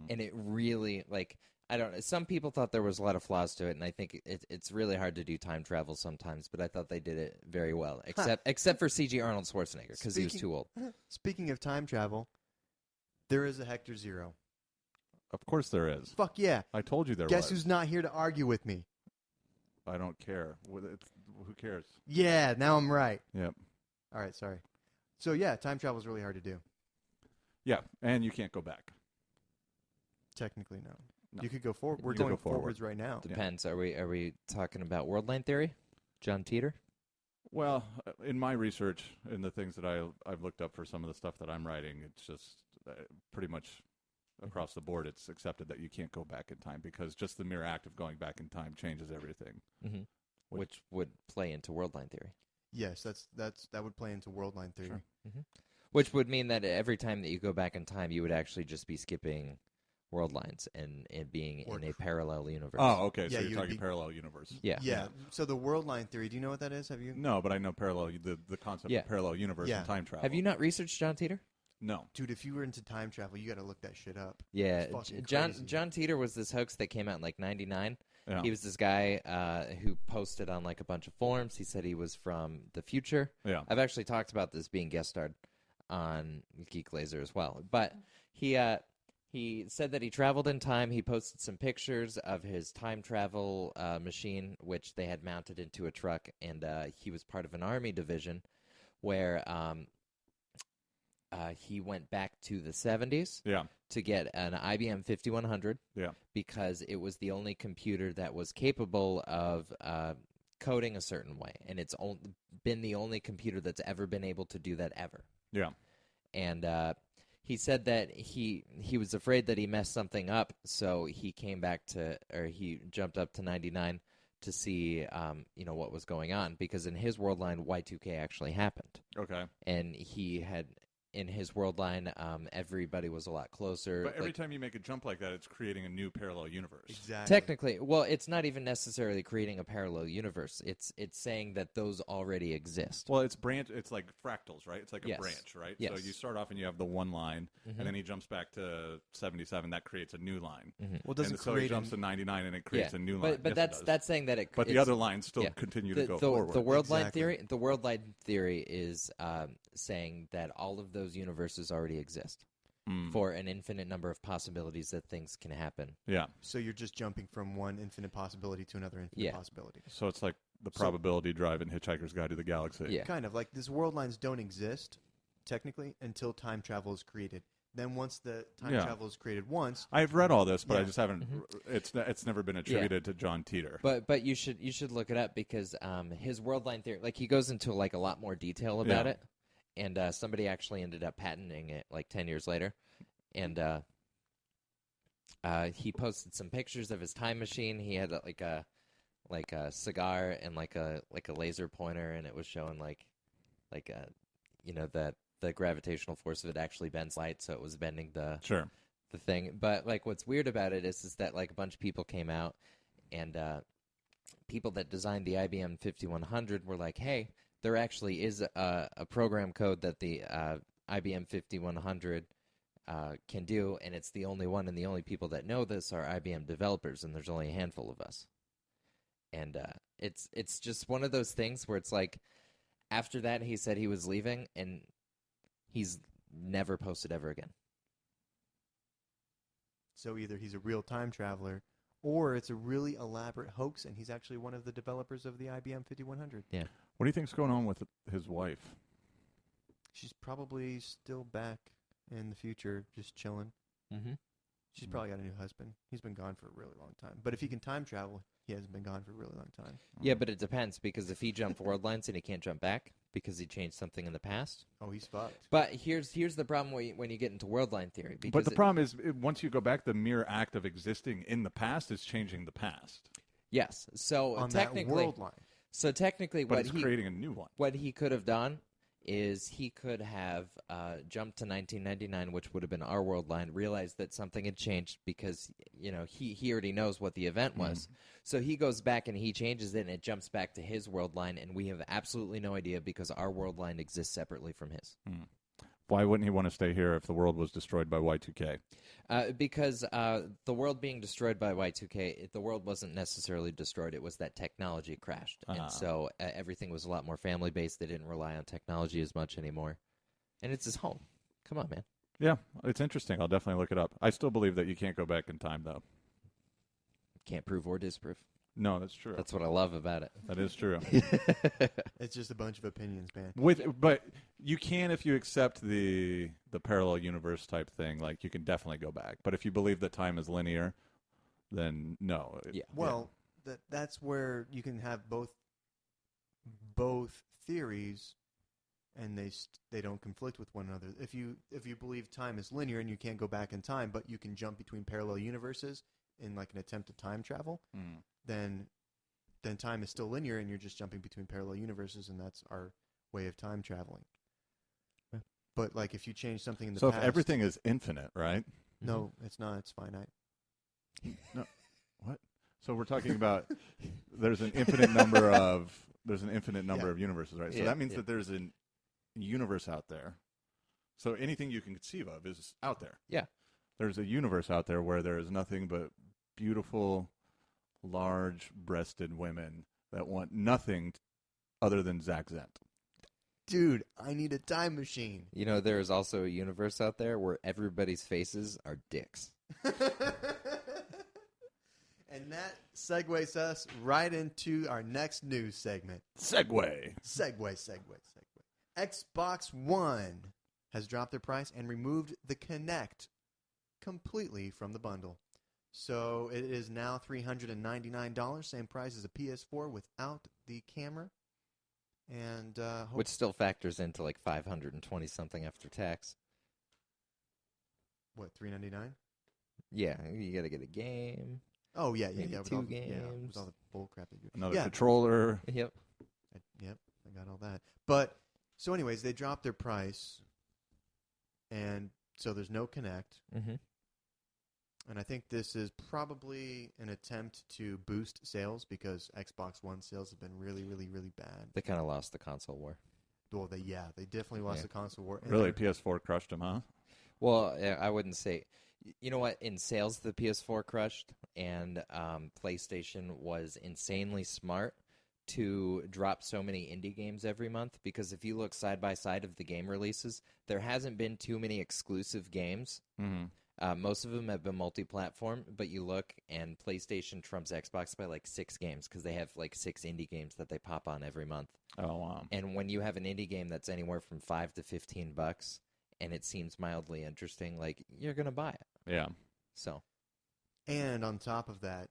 And it really, like, I don't know. Some people thought there was a lot of flaws to it, and I think it's really hard to do time travel sometimes, but I thought they did it very well, except for C.G. Arnold Schwarzenegger, because he was too old. Speaking of time travel, there is a Hector Zero. Of course there is. Fuck yeah. I told you there was. Guess who's not here to argue with me? I don't care. Who cares? Yeah, now I'm right. Yep. All right, sorry. So yeah, time travel is really hard to do. Yeah, and you can't go back. Technically, no. No. You could go forward. We're You could going go forward. forwards right now. Depends. Are we talking about world line theory? John Teeter? Well, in my research and the things that I've looked up for some of the stuff that I'm writing, it's just pretty much across the board, it's accepted that you can't go back in time because just the mere act of going back in time changes everything. Mm-hmm. which would play into world line theory. Yes, that would play into world line theory. Sure. Which would mean that every time that you go back in time, you would actually just be skipping world lines and being in a parallel universe. Oh, okay. Yeah, So you're you'd talking be- parallel universe. Yeah. So the world line theory, do you know what that is? Have you? No, but I know the concept Yeah. of parallel universe Yeah. and time travel. Have you not researched John Teeter? No. Dude, if you were into time travel, you got to look that shit up. Yeah, It's fucking John crazy. Teeter was this hoax that came out in like '99. Yeah. He was this guy who posted on like a bunch of forums. He said he was from the future. Yeah. I've actually talked about this being guest starred on Geek Lazer as well. But he said that he traveled in time. He posted some pictures of his time travel machine, which they had mounted into a truck, and he was part of an army division where he went back to the 70s Yeah. to get an IBM 5100 Yeah. because it was the only computer that was capable of coding a certain way, and it's been the only computer that's ever been able to do that ever. Yeah. And he said that he was afraid that he messed something up, so he he jumped up to 99 to see what was going on, because in his world line Y2K actually happened, Okay. and he had. In his world line, everybody was a lot closer. But every time you make a jump like that, it's creating a new parallel universe. Exactly. Technically, well, it's not even necessarily creating a parallel universe. It's saying that those already exist. Well, it's like fractals, right? It's like a Yes. branch, right? Yes. So you start off and you have the one line, and then he jumps back to 77. That creates a new line. Well, does And it so he create jumps to 99, and it creates a new line. But Yes, it does. that's saying that it. But the it's- other lines still continue to go forward. The world line Exactly. theory. The world line theory is saying that all of those universes already exist for an infinite number of possibilities that things can happen. Yeah. So you're just jumping from one infinite possibility to another infinite Yeah. possibility. So it's like the probability drive in Hitchhiker's Guide to the Galaxy. Yeah. Kind of like these world lines don't exist technically until time travel is created. Then once the time Yeah. travel is created once, I've read all this, but I Yeah. just haven't. It's never been attributed to John Teeter. But you should look it up, because his world line theory, like, he goes into like a lot more detail about Yeah. it, and somebody actually ended up patenting it like 10 years later, and he posted some pictures of his time machine. He had like a cigar and like a laser pointer, and it was showing that the gravitational force of it actually bends light, so it was bending the thing. But like, what's weird about it is that like a bunch of people came out, and people that designed the IBM 5100 were like, hey, there actually is a program code that the IBM 5100 can do, and it's the only one, and the only people that know this are IBM developers, and there's only a handful of us. And it's just one of those things where it's like, after that, he said he was leaving, and he's never posted ever again. so either he's a real time traveler or it's a really elaborate hoax and he's actually one of the developers of the IBM 5100. Yeah. What do you think's going on with his wife? She's probably still back in the future just chilling. Mm-hmm. She's probably got a new husband. He's been gone for a really long time. But if he can time travel, he hasn't been gone for a really long time. Yeah, but it depends, because if he jumped world lines and he can't jump back because he changed something in the past. Oh, he's fucked. But here's the problem when you get into world line theory. But Because the problem is, once you go back, the mere act of existing in the past is changing the past. yes, so On technically, that world line. so technically, But it's creating a new one. what he could have done is he could have jumped to 1999, which would have been our world line, realized that something had changed because, he already knows what the event was. So he goes back and he changes it, and it jumps back to his world line, and we have absolutely no idea because our world line exists separately from his. Why wouldn't he want to stay here if the world was destroyed by Y2K? Because the world being destroyed by Y2K, the world wasn't necessarily destroyed. It was that technology crashed. And so everything was a lot more family-based. They didn't rely on technology as much anymore. And it's his home. Come on, man. Yeah, it's interesting. I'll definitely look it up. I still believe that you can't go back in time, though. Can't prove or disprove. No, that's true. That's what I love about it. That is true. It's just a bunch of opinions, man. But you can if you accept the parallel universe type thing. Like, you can definitely go back. But if you believe that time is linear, then no. Yeah. Well, that's where you can have both theories, and they don't conflict with one another. If you believe time is linear and you can't go back in time, but you can jump between parallel universes in like an attempt to time travel, then then time is still linear, and you're just jumping between parallel universes, and that's our way of time traveling. Yeah. But like, if you change something in the So past, if everything is infinite, right? no, it's not. It's finite. No, what? So we're talking about there's an infinite number of universes, right? So Yeah, that means yeah. that there's a universe out there. So anything you can conceive of is out there. Yeah. There's a universe out there where there is nothing but beautiful, large-breasted women that want nothing other than Zach Zent. Dude, I need a time machine. You know, there is also a universe out there where everybody's faces are dicks. And that segues us right into our next news segment. Segway. Segue. Xbox One has dropped their price and removed the Kinect completely from the bundle. So it is now $399, same price as a PS4 without the camera. And Which still factors into like 520 something after tax. what, $399? Yeah, you got to get a game. Oh yeah, Maybe with two all, games. Yeah, with all the bull crap they do. Another Yeah. controller. Yep. Yep, I got all that. But so, anyways, they dropped their price, and so there's no Kinect. Mm-hmm. And I think this is probably an attempt to boost sales because Xbox One sales have been really, really, really bad. They kind of lost the console war. Well, they definitely lost Yeah. the console war. And Really, they're- PS4 crushed them, huh? Well, I wouldn't say. You know what? In sales, the PS4 crushed, and PlayStation was insanely smart to drop so many indie games every month, because if you look side by side of the game releases, there hasn't been too many exclusive games. Mm-hmm. Most of them have been multi-platform, but you look, and PlayStation trumps Xbox by like 6 games, because they have like 6 indie games that they pop on every month. Oh, wow. And when you have an indie game that's anywhere from $5 to $15, and it seems mildly interesting, like, you're gonna buy it. Yeah. So, And on top of that,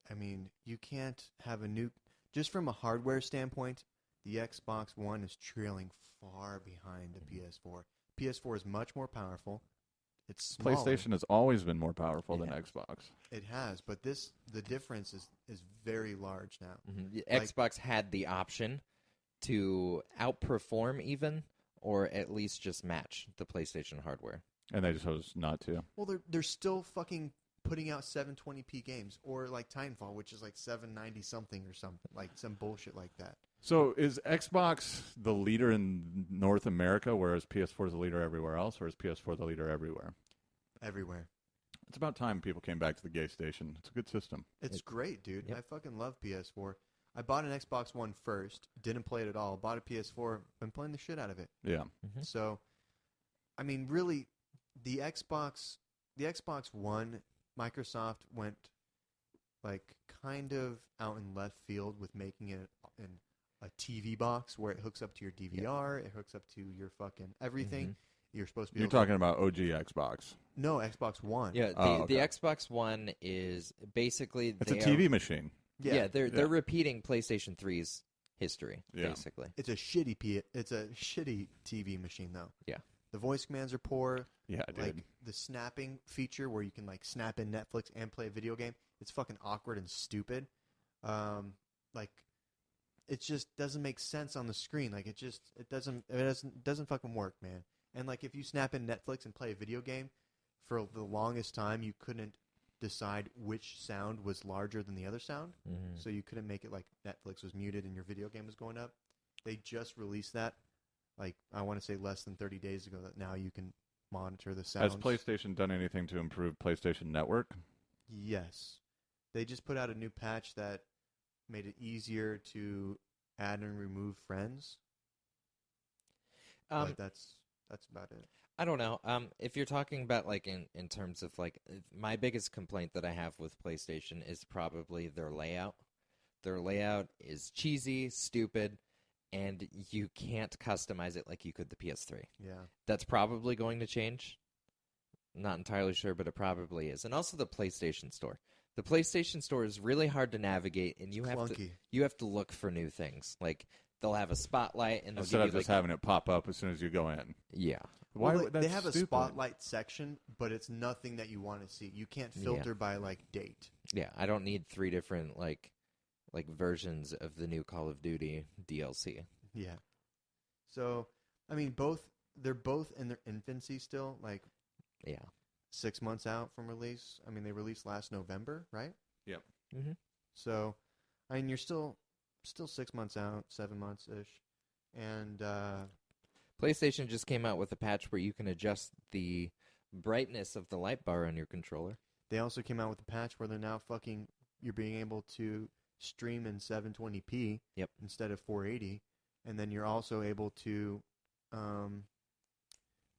I mean, you can't have a new... Just from a hardware standpoint, the Xbox One is trailing far behind the PS4. PS4 is much more powerful. It's smaller. PlayStation has always been more powerful than Yeah. Xbox. It has, but the difference is very large now. mhm. Like- Xbox had the option to outperform even, or at least just match the PlayStation hardware. And they just chose not to. Well, they're still fucking putting out 720p games, or like Titanfall, which is like 790 something or something, like some bullshit like that. So is Xbox the leader in North America, whereas PS4 is the leader everywhere else, or is PS4 the leader everywhere? Everywhere. It's about time people came back to the gay station. It's a good system. It's great, dude. Yep. I fucking love PS4. I bought an Xbox One first, didn't play it at all. Bought a PS4, been playing the shit out of it. Yeah. So, I mean, really, the Xbox One, Microsoft went like kind of out in left field with making it in a TV box where it hooks up to your DVR, it hooks up to your fucking everything. You're supposed to be. You're able to- talking about OG Xbox. No, Xbox One. Yeah, Oh, the okay. Xbox One is basically It's a they TV are- machine. Yeah, they're repeating PlayStation 3's history, Yeah. basically. It's a shitty TV machine though. Yeah. The voice commands are poor. Yeah, dude. Like the snapping feature where you can like snap in Netflix and play a video game, it's fucking awkward and stupid. Like it just doesn't make sense on the screen. Like it doesn't fucking work, man. And like if you snap in Netflix and play a video game, for the longest time you couldn't decide which sound was larger than the other sound. Mhm. So you couldn't make it like Netflix was muted and your video game was going up. They just released that, like, I want to say less than 30 days ago, that now you can monitor the sounds. Has PlayStation done anything to improve PlayStation Network? Yes. They just put out a new patch that made it easier to add and remove friends. But that's about it. I don't know. If you're talking about like in terms of like my biggest complaint that I have with PlayStation is probably their layout. Their layout is cheesy, stupid, and you can't customize it like you could the PS3. Yeah. That's probably going to change. Not entirely sure, but it probably is. And also the PlayStation Store. The PlayStation Store is really hard to navigate, and you have to look for new things. Like they'll have a spotlight, and they'll Instead give of you just like having it pop up as soon as you go in. yeah. Why Well, would they that's have a stupid. spotlight section, but it's nothing that you want to see. You can't filter by like date. Yeah, I don't need 3 different like like versions of the new Call of Duty DLC. Yeah. So, I mean, they're both in their infancy still, like Yeah. 6 months out from release. I mean, they released last November, right? Yep. Mm-hmm. So, I mean, you're still 6 months out, 7 months ish, and PlayStation just came out with a patch where you can adjust the brightness of the light bar on your controller. they also came out with a patch where they're now you're being able to stream in 720p Yep. instead of 480, and then you're also able to.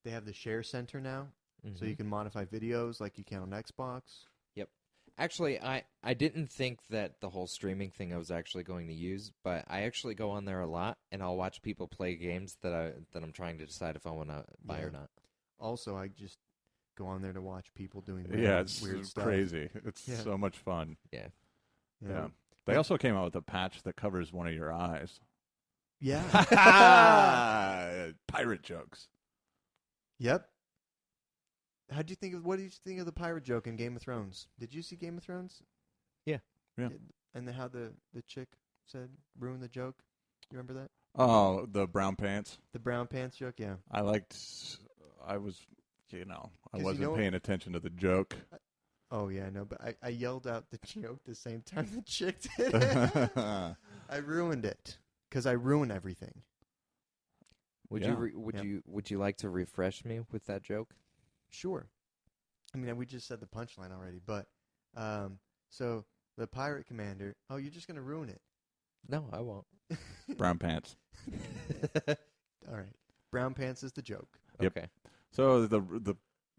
They have the share center now, so you can modify videos like you can on Xbox. Yep. Actually, I didn't think that the whole streaming thing I was actually going to use, but I actually go on there a lot, and I'll watch people play games that I'm trying to decide if I want to buy or not. Also, I just go on there to watch people doing Yeah, it's weird stuff. crazy. It's Yeah. so much fun. Yeah. Yeah. They also came out with a patch that covers one of your eyes. Yeah. Pirate jokes. Yep. What did you think of the pirate joke in Game of Thrones? Did you see Game of Thrones? Yeah. Yeah. And how the chick said, ruin the joke? You remember that? Oh, the brown pants. The brown pants joke? Yeah. I was, I 'Cause wasn't paying attention to the joke. Oh, yeah, no, but I yelled out the joke the same time the chick did. I ruined it because I ruin everything. Would Yeah. Would you like to refresh me with that joke? Sure. I mean, we just said the punchline already, but so the pirate commander. Oh, you're just gonna ruin it. No, I won't. Brown pants. All right. Brown pants is the joke. Yep. Okay. So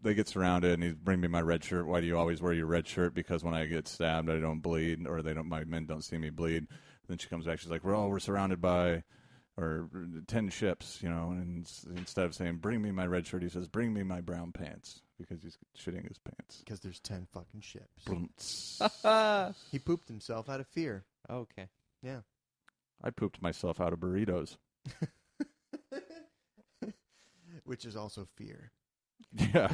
they get surrounded, and he's bring me my red shirt. Why do you always wear your red shirt? Because when I get stabbed, I don't bleed, or my men don't see me bleed. Then she comes back. She's like, we're surrounded by 10 ships, and instead of saying, bring me my red shirt, he says, bring me my brown pants, because he's shitting his pants. Because there's 10 fucking ships. Brunts. He pooped himself out of fear. Okay. Yeah. I pooped myself out of burritos. Which is also fear. Yeah.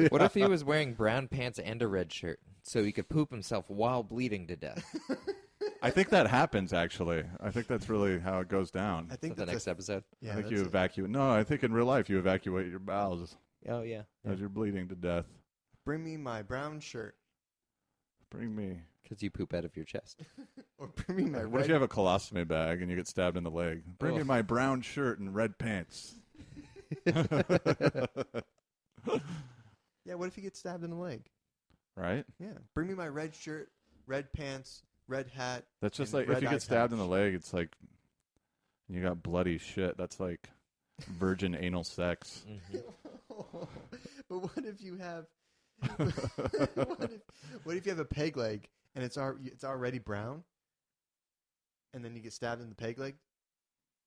What if he was wearing brown pants and a red shirt so he could poop himself while bleeding to death? I think that happens, actually. I think that's really how it goes down. I think For the next episode? Yeah, I think that's you evacuate. No, I think in real life you evacuate your bowels Oh, yeah. as you're bleeding to death. Bring me my brown shirt. Bring me. Because you poop out of your chest. Or bring me my What if red... you have a colostomy bag and you get stabbed in the leg? Bring me my brown shirt and red pants. Yeah, what if you get stabbed in the leg? Right? Yeah. Bring me my red shirt, red pants, red hat. That's just and like if red you eye get stabbed in patch. the leg, it's like you got bloody shit. That's like virgin anal sex. But what if you have... what if you have a peg leg and it's already brown? And then you get stabbed in the peg leg?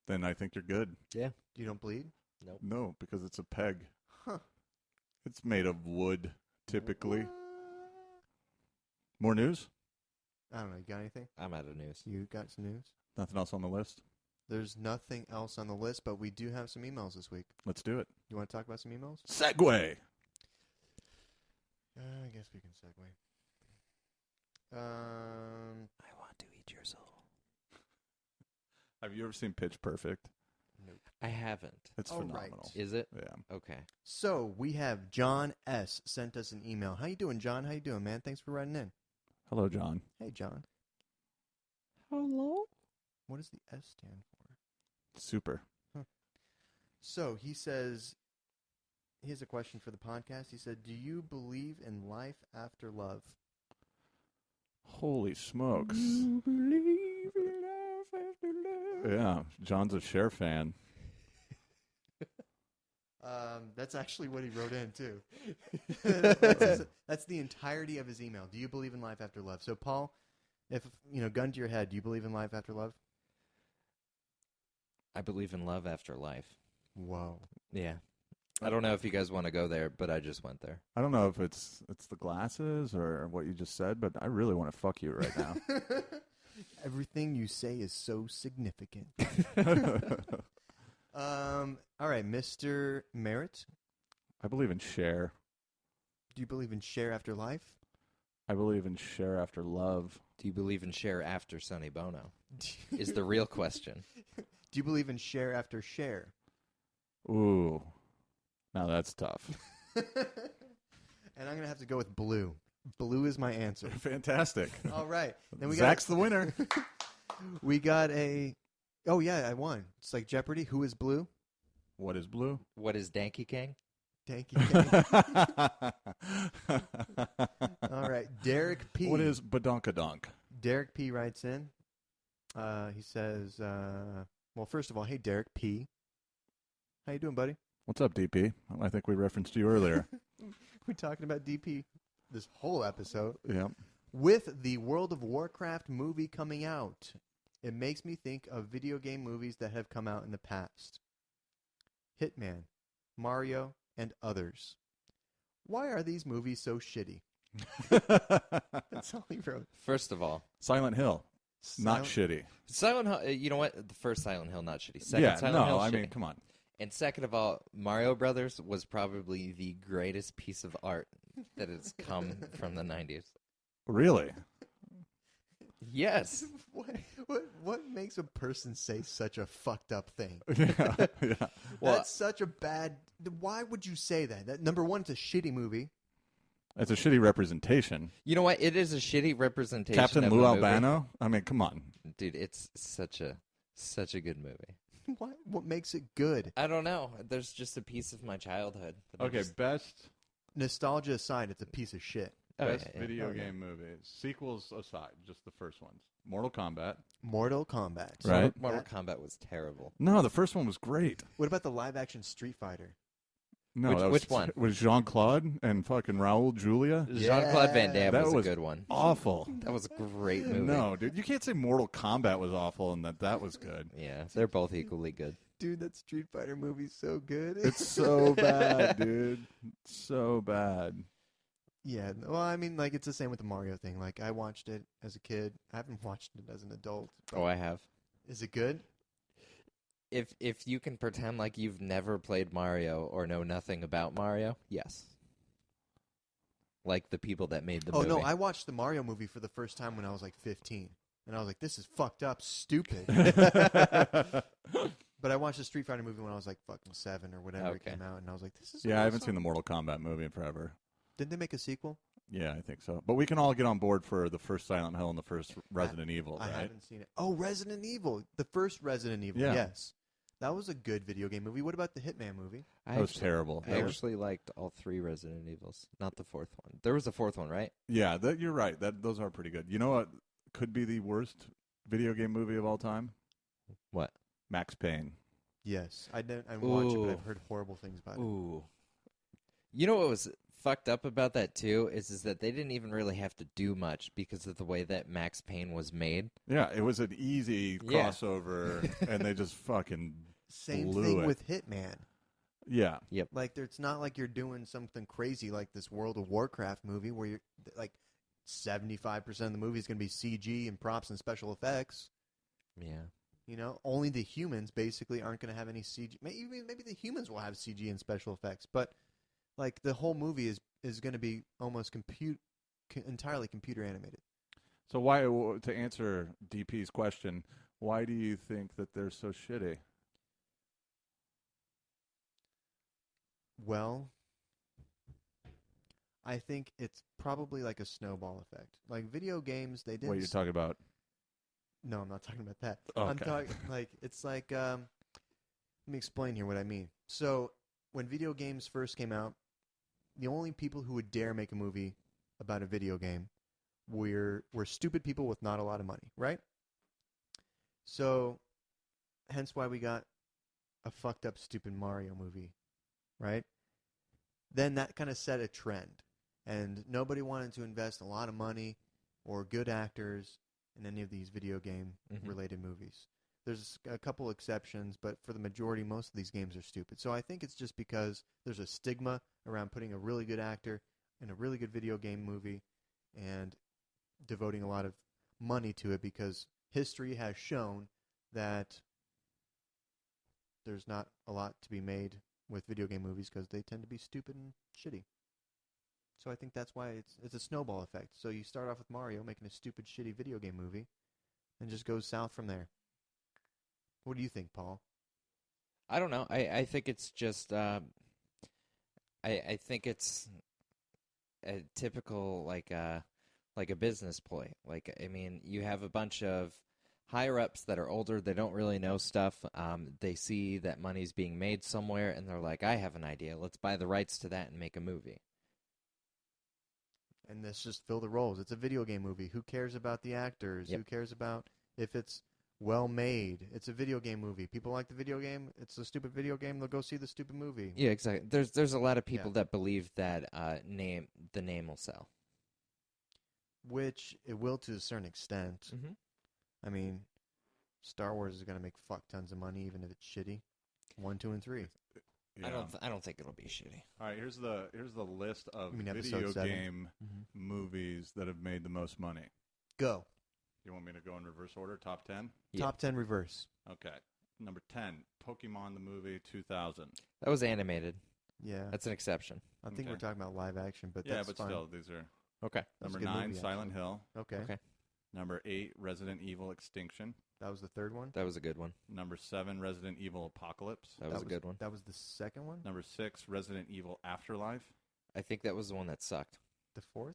Then I think you're good. Yeah. You don't bleed? Nope. No, because it's a peg. Huh. It's made of wood, typically. More news? I don't know. You got anything? I'm out of news. You got some news? Nothing else on the list? There's nothing else on the list, but we do have some emails this week. Let's do it. You want to talk about some emails? Segway. I guess we can segue. I want to eat your soul. Have you ever seen Pitch Perfect? Nope. I haven't. It's Oh, phenomenal. right. Is it? Yeah. Okay. So we have John S. sent us an email. How you doing, John? How you doing, man? Thanks for writing in. Hello, John. Hey, John. Hello? What does the S stand for? Super. So he says, he has a question for the podcast. He said, do you believe in life after love? Holy smokes. You believe in love after love. Yeah, John's a Cher fan. That's actually what he wrote in, too. That's the entirety of his email. Do you believe in life after love? So, Paul, if, gun to your head, do you believe in life after love? I believe in love after life. Whoa. Yeah. I don't know if you guys want to go there, but I just went there. I don't know if it's the glasses or what you just said, but I really want to fuck you right now. Everything you say is so significant. All right, Mr. Merritt, I believe in Cher. do you believe in share after life? I believe in share after love. Do you believe in share after Sonny Bono? Is the real question. Do you believe in share after share? Ooh. Now that's tough. And I'm going to have to go with blue. Blue is my answer. Fantastic. All right. Then Zach's the winner. We got a... Oh, yeah, I won. It's like Jeopardy. Who is blue? What is blue? What is Danky King? Thank you. All right. Derek P. What is badonkadonk? Derek P. writes in. He says, well, first of all, hey, Derek P. How you doing, buddy? What's up, DP? I think we referenced you earlier. We're talking about DP this whole episode. Yeah. With the World of Warcraft movie coming out, it makes me think of video game movies that have come out in the past. Hitman, Mario, and others. Why are these movies so shitty? That's all he wrote. First of all, Silent Hill. Not shitty. Silent Hill, you know what? The first Silent Hill, not shitty. Second, Silent Hill, I shitty. mean, come on. And second of all, Mario Brothers was probably the greatest piece of art that has come from the 90s. Really? Yes. What makes a person say such a fucked up thing? Yeah. Well, That's such a bad... Why would you say that? Number one, it's a shitty movie. It's a shitty representation. you know what? It is a shitty representation Captain of Lou a movie. Albano? I mean, come on. Dude, it's such a good movie. What makes it good? I don't know. There's just a piece of my childhood. that I Okay, just- best Nostalgia aside, it's a piece of shit. Oh, best yeah, yeah. video Oh, yeah. game movie. Sequels aside, just the first ones. Mortal Kombat. Mortal Kombat. Right. Mortal Kombat was terrible. No, the first one was great. What about the live-action Street Fighter? No, Which- that which one? Was Jean-Claude and fucking Raul Julia? Jean-Claude Van Damme That was was a good one. Awful. That was a great movie. No, dude, you can't say Mortal Kombat was awful and that was good. Yeah, they're both equally good. Dude, that Street Fighter movie's so good. It's so bad, dude. It's so bad. Yeah, well, I mean, like, it's the same with the Mario thing. Like, I watched it as a kid. I haven't watched it as an adult. Oh, I have. Is it good? If you can pretend like you've never played Mario or know nothing about Mario, yes. Like the people that made the movie. Oh, no, I watched the Mario movie for the first time when I was, like, 15. And I was like, this is fucked up, stupid. But I watched the Street Fighter movie when I was, like, fucking 7 or whatever it Okay. came out. And I was like, this is Yeah, I haven't awesome. seen the Mortal Kombat movie in forever. Didn't they make a sequel? Yeah, I think so. But we can all get on board for the first Silent Hill and the first Resident Evil, I right? haven't seen it. Oh, Resident Evil. The first Resident Evil, Yeah. yes. That was a good video game movie. What about the Hitman movie? That was terrible. I actually liked all 3 Resident Evils, not the 4th one. There was a 4th one, right? Yeah, you're right. Those are pretty good. You know what could be the worst video game movie of all time? What? Max Payne. Yes. I didn't watch it, but Ooh. I've heard horrible things about it. Ooh. You know what was fucked up about that too is that they didn't even really have to do much because of the way that Max Payne was made. Yeah, it was an easy Yeah. crossover, and they just fucking Same blew thing it. with Hitman. Yeah. Like, it's not like you're doing something crazy like this World of Warcraft movie where you're like 75% of the movie is going to be CG and props and special effects. Yeah. You know, only the humans basically aren't going to have any CG. Maybe the humans will have CG and special effects, but like the whole movie is going to be almost entirely computer animated. So why, to answer DP's question, why do you think that they're so shitty? Well, I think it's probably like a snowball effect. Like video games, they didn't. What you're talking about? No, I'm not talking about that. Oh, I'm okay. talking like it's like let me explain here what I mean. So when video games first came out, the only people who would dare make a movie about a video game were stupid people with not a lot of money, right? So hence why we got a fucked up stupid Mario movie, right? Then that kind of set a trend, and nobody wanted to invest a lot of money or good actors in any of these video game related movies. There's a couple exceptions, but for the majority, most of these games are stupid. So I think it's just because there's a stigma around putting a really good actor in a really good video game movie and devoting a lot of money to it, because history has shown that there's not a lot to be made with video game movies because they tend to be stupid and shitty. So I think that's why it's a snowball effect. So you start off with Mario making a stupid, shitty video game movie, and just goes south from there. What do you think, Paul? I don't know. I think it's just I think it's a typical like a business ploy. Like, I mean, you have a bunch of higher ups that are older. They don't really know stuff. They see that money's being made somewhere, and they're like, "I have an idea. Let's buy the rights to that and make a movie." And let's just fill the roles. It's a video game movie. Who cares about the actors? Yep. Who cares about if it's well made? It's a video game movie. People like the video game. It's a stupid video game. They'll go see the stupid movie. Yeah, exactly. There's a lot of people that believe that the name will sell. Which it will to a certain extent. Mm-hmm. I mean, Star Wars is gonna make fuck tons of money, even if it's shitty. 1, 2, and 3. Yeah. I don't think it'll be shitty. All right, here's the list of You mean video episode 7? game movies that have made the most money. Go. You want me to go in reverse order? Top 10? Yeah. Top 10 reverse. Okay. Number 10, Pokemon the movie 2000. That was animated. Yeah. That's an exception. I think Okay. we're talking about live action, but Yeah, that's but fine. still, these are... Okay. That's Number a good 9, movie, Silent actually. Hill. Okay. Okay. Number 8, Resident Evil Extinction. That was the third one. That was a good one. Number 7, Resident Evil Apocalypse. That was a good one. That was the second one. Number 6, Resident Evil Afterlife. I think that was the one that sucked. The fourth.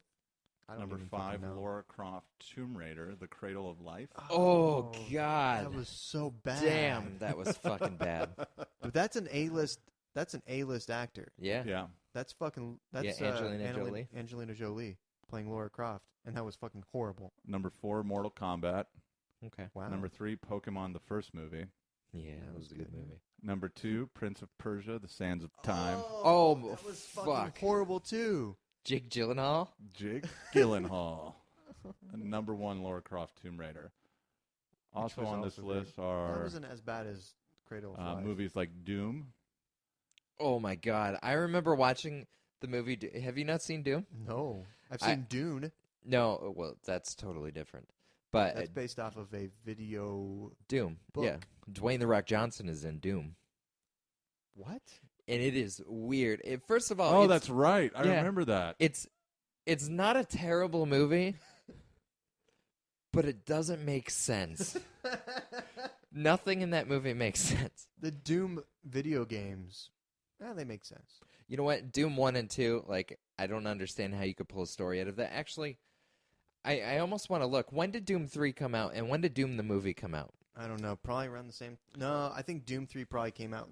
I don't Number even 5, fucking know. Laura Croft Tomb Raider, The Cradle of Life. Oh, God. That was so bad. Damn, that was fucking bad. But that's an A-list. That's an A-list actor. Yeah. Yeah. That's fucking. That's Angelina Jolie playing Laura Croft, and that was fucking horrible. Number 4, Mortal Kombat. Okay. Wow. Number 3, Pokemon the first movie. Yeah, that was a good movie. Number 2, Prince of Persia, The Sands of Time. Oh, that was fucking fuck. horrible too. Jake Gyllenhaal? Jake Gyllenhaal. And number 1, Laura Croft Tomb Raider. Also was on this also very- list That are wasn't as bad as Cradle of Life. movies like Doom. Oh, my God. I remember watching the movie. Have you not seen Doom? No, I've seen Dune. No. Well, that's totally different. But That's based off of a video. Doom. book. Yeah. Dwayne "The Rock" Johnson is in Doom. What? And it is weird. First of all, Oh, it's- that's right. I yeah. remember that. It's not a terrible movie, but it doesn't make sense. Nothing in that movie makes sense. The Doom video games. They make sense. You know what? Doom 1 and 2, like, I don't understand how you could pull a story out of that. Actually, I almost want to look. When did Doom 3 come out, and when did Doom the movie come out? I don't know. Probably around the same. No, I think Doom 3 probably came out.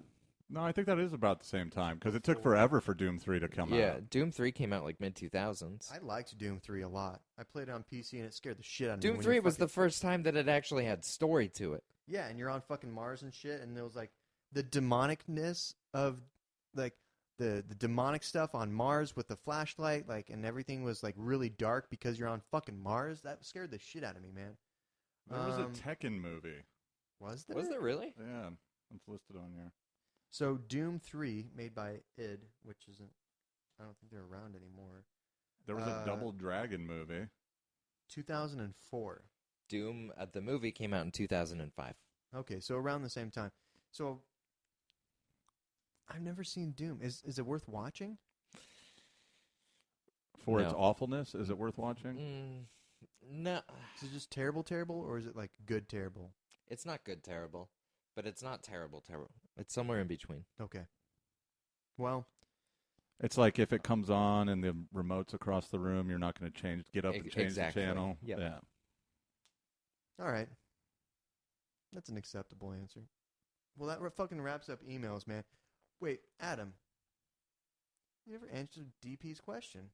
No, I think that is about the same time because it took forever for Doom 3 to come Yeah, out. Doom 3 came out like mid-2000s. I liked Doom 3 a lot. I played it on PC and it scared the shit out of me. Doom when 3 you was fucking- the first time that it actually had story to it. Yeah, and you're on fucking Mars and shit, and there was like the demonicness of like the demonic stuff on Mars with the flashlight, like, and everything was like really dark because you're on fucking Mars. That scared the shit out of me, man. There was a Tekken movie. Was there? Was there really? Yeah, it's listed on here. So Doom 3, made by id, which isn't, I don't think they're around anymore. There was a Double Dragon movie. 2004. Doom, the movie came out in 2005. Okay, so around the same time. So I've never seen Doom. Is it worth watching? For No. its awfulness, is it worth watching? No, Is it just terrible, or is it like good, terrible? it's not good terrible, but it's not terrible. It's somewhere in between. Okay. Well, It's like if it comes on and the remote's across the room, you're not going to get up and change Exactly. the channel. Yep. Yeah. all right. That's an acceptable answer. Well, that fucking wraps up emails, man. Wait, Adam. You never answered DP's question.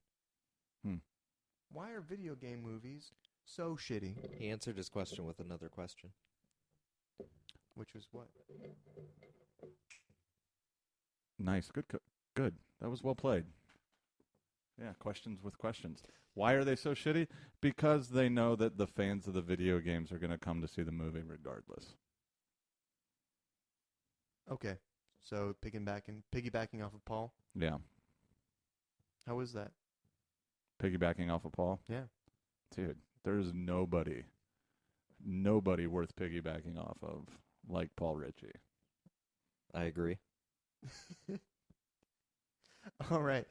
Why are video game movies so shitty? He answered his question with another question. Which was what? Nice. Good. That was well played. Yeah, questions with questions. Why are they so shitty? Because they know that the fans of the video games are going to come to see the movie regardless. Okay. So piggybacking off of Paul. Yeah. How was that? Piggybacking off of Paul? Yeah. Dude, there's nobody worth piggybacking off of like Paul Ritchie. I agree. All right.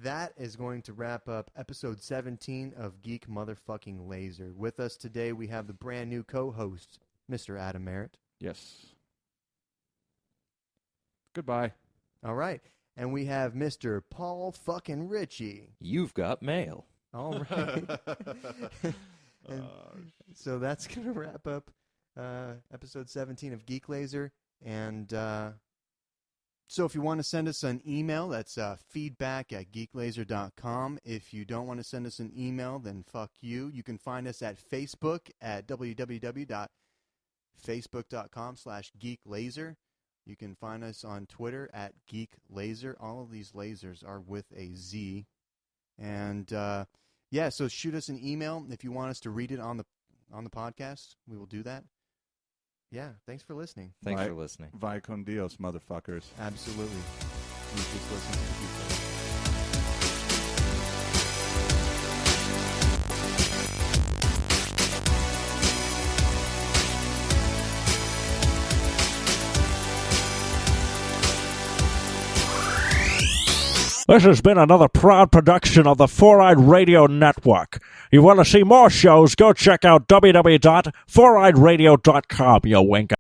That is going to wrap up episode 17 of Geek Motherfucking Laser. With us today, we have the brand new co-host, Mr. Adam Merritt. Yes. Goodbye. All right. And we have Mr. Paul fucking Ritchie. You've got mail. All right. So that's going to wrap up episode 17 of Geek Laser. And so if you want to send us an email, that's feedback@geeklazer.com. If you don't want to send us an email, then fuck you. You can find us at Facebook at www.facebook.com/geeklazer. You can find us on Twitter at Geek Lazer. All of these lasers are with a Z. And yeah, so shoot us an email if you want us to read it on the podcast. We will do that. Yeah, thanks for listening. Thanks for listening. Vi con Dios, motherfuckers. Absolutely. You just listen to the people. This has been another proud production of the Four-Eyed Radio Network. You want to see more shows, go check out www.foureyedradio.com, you wink.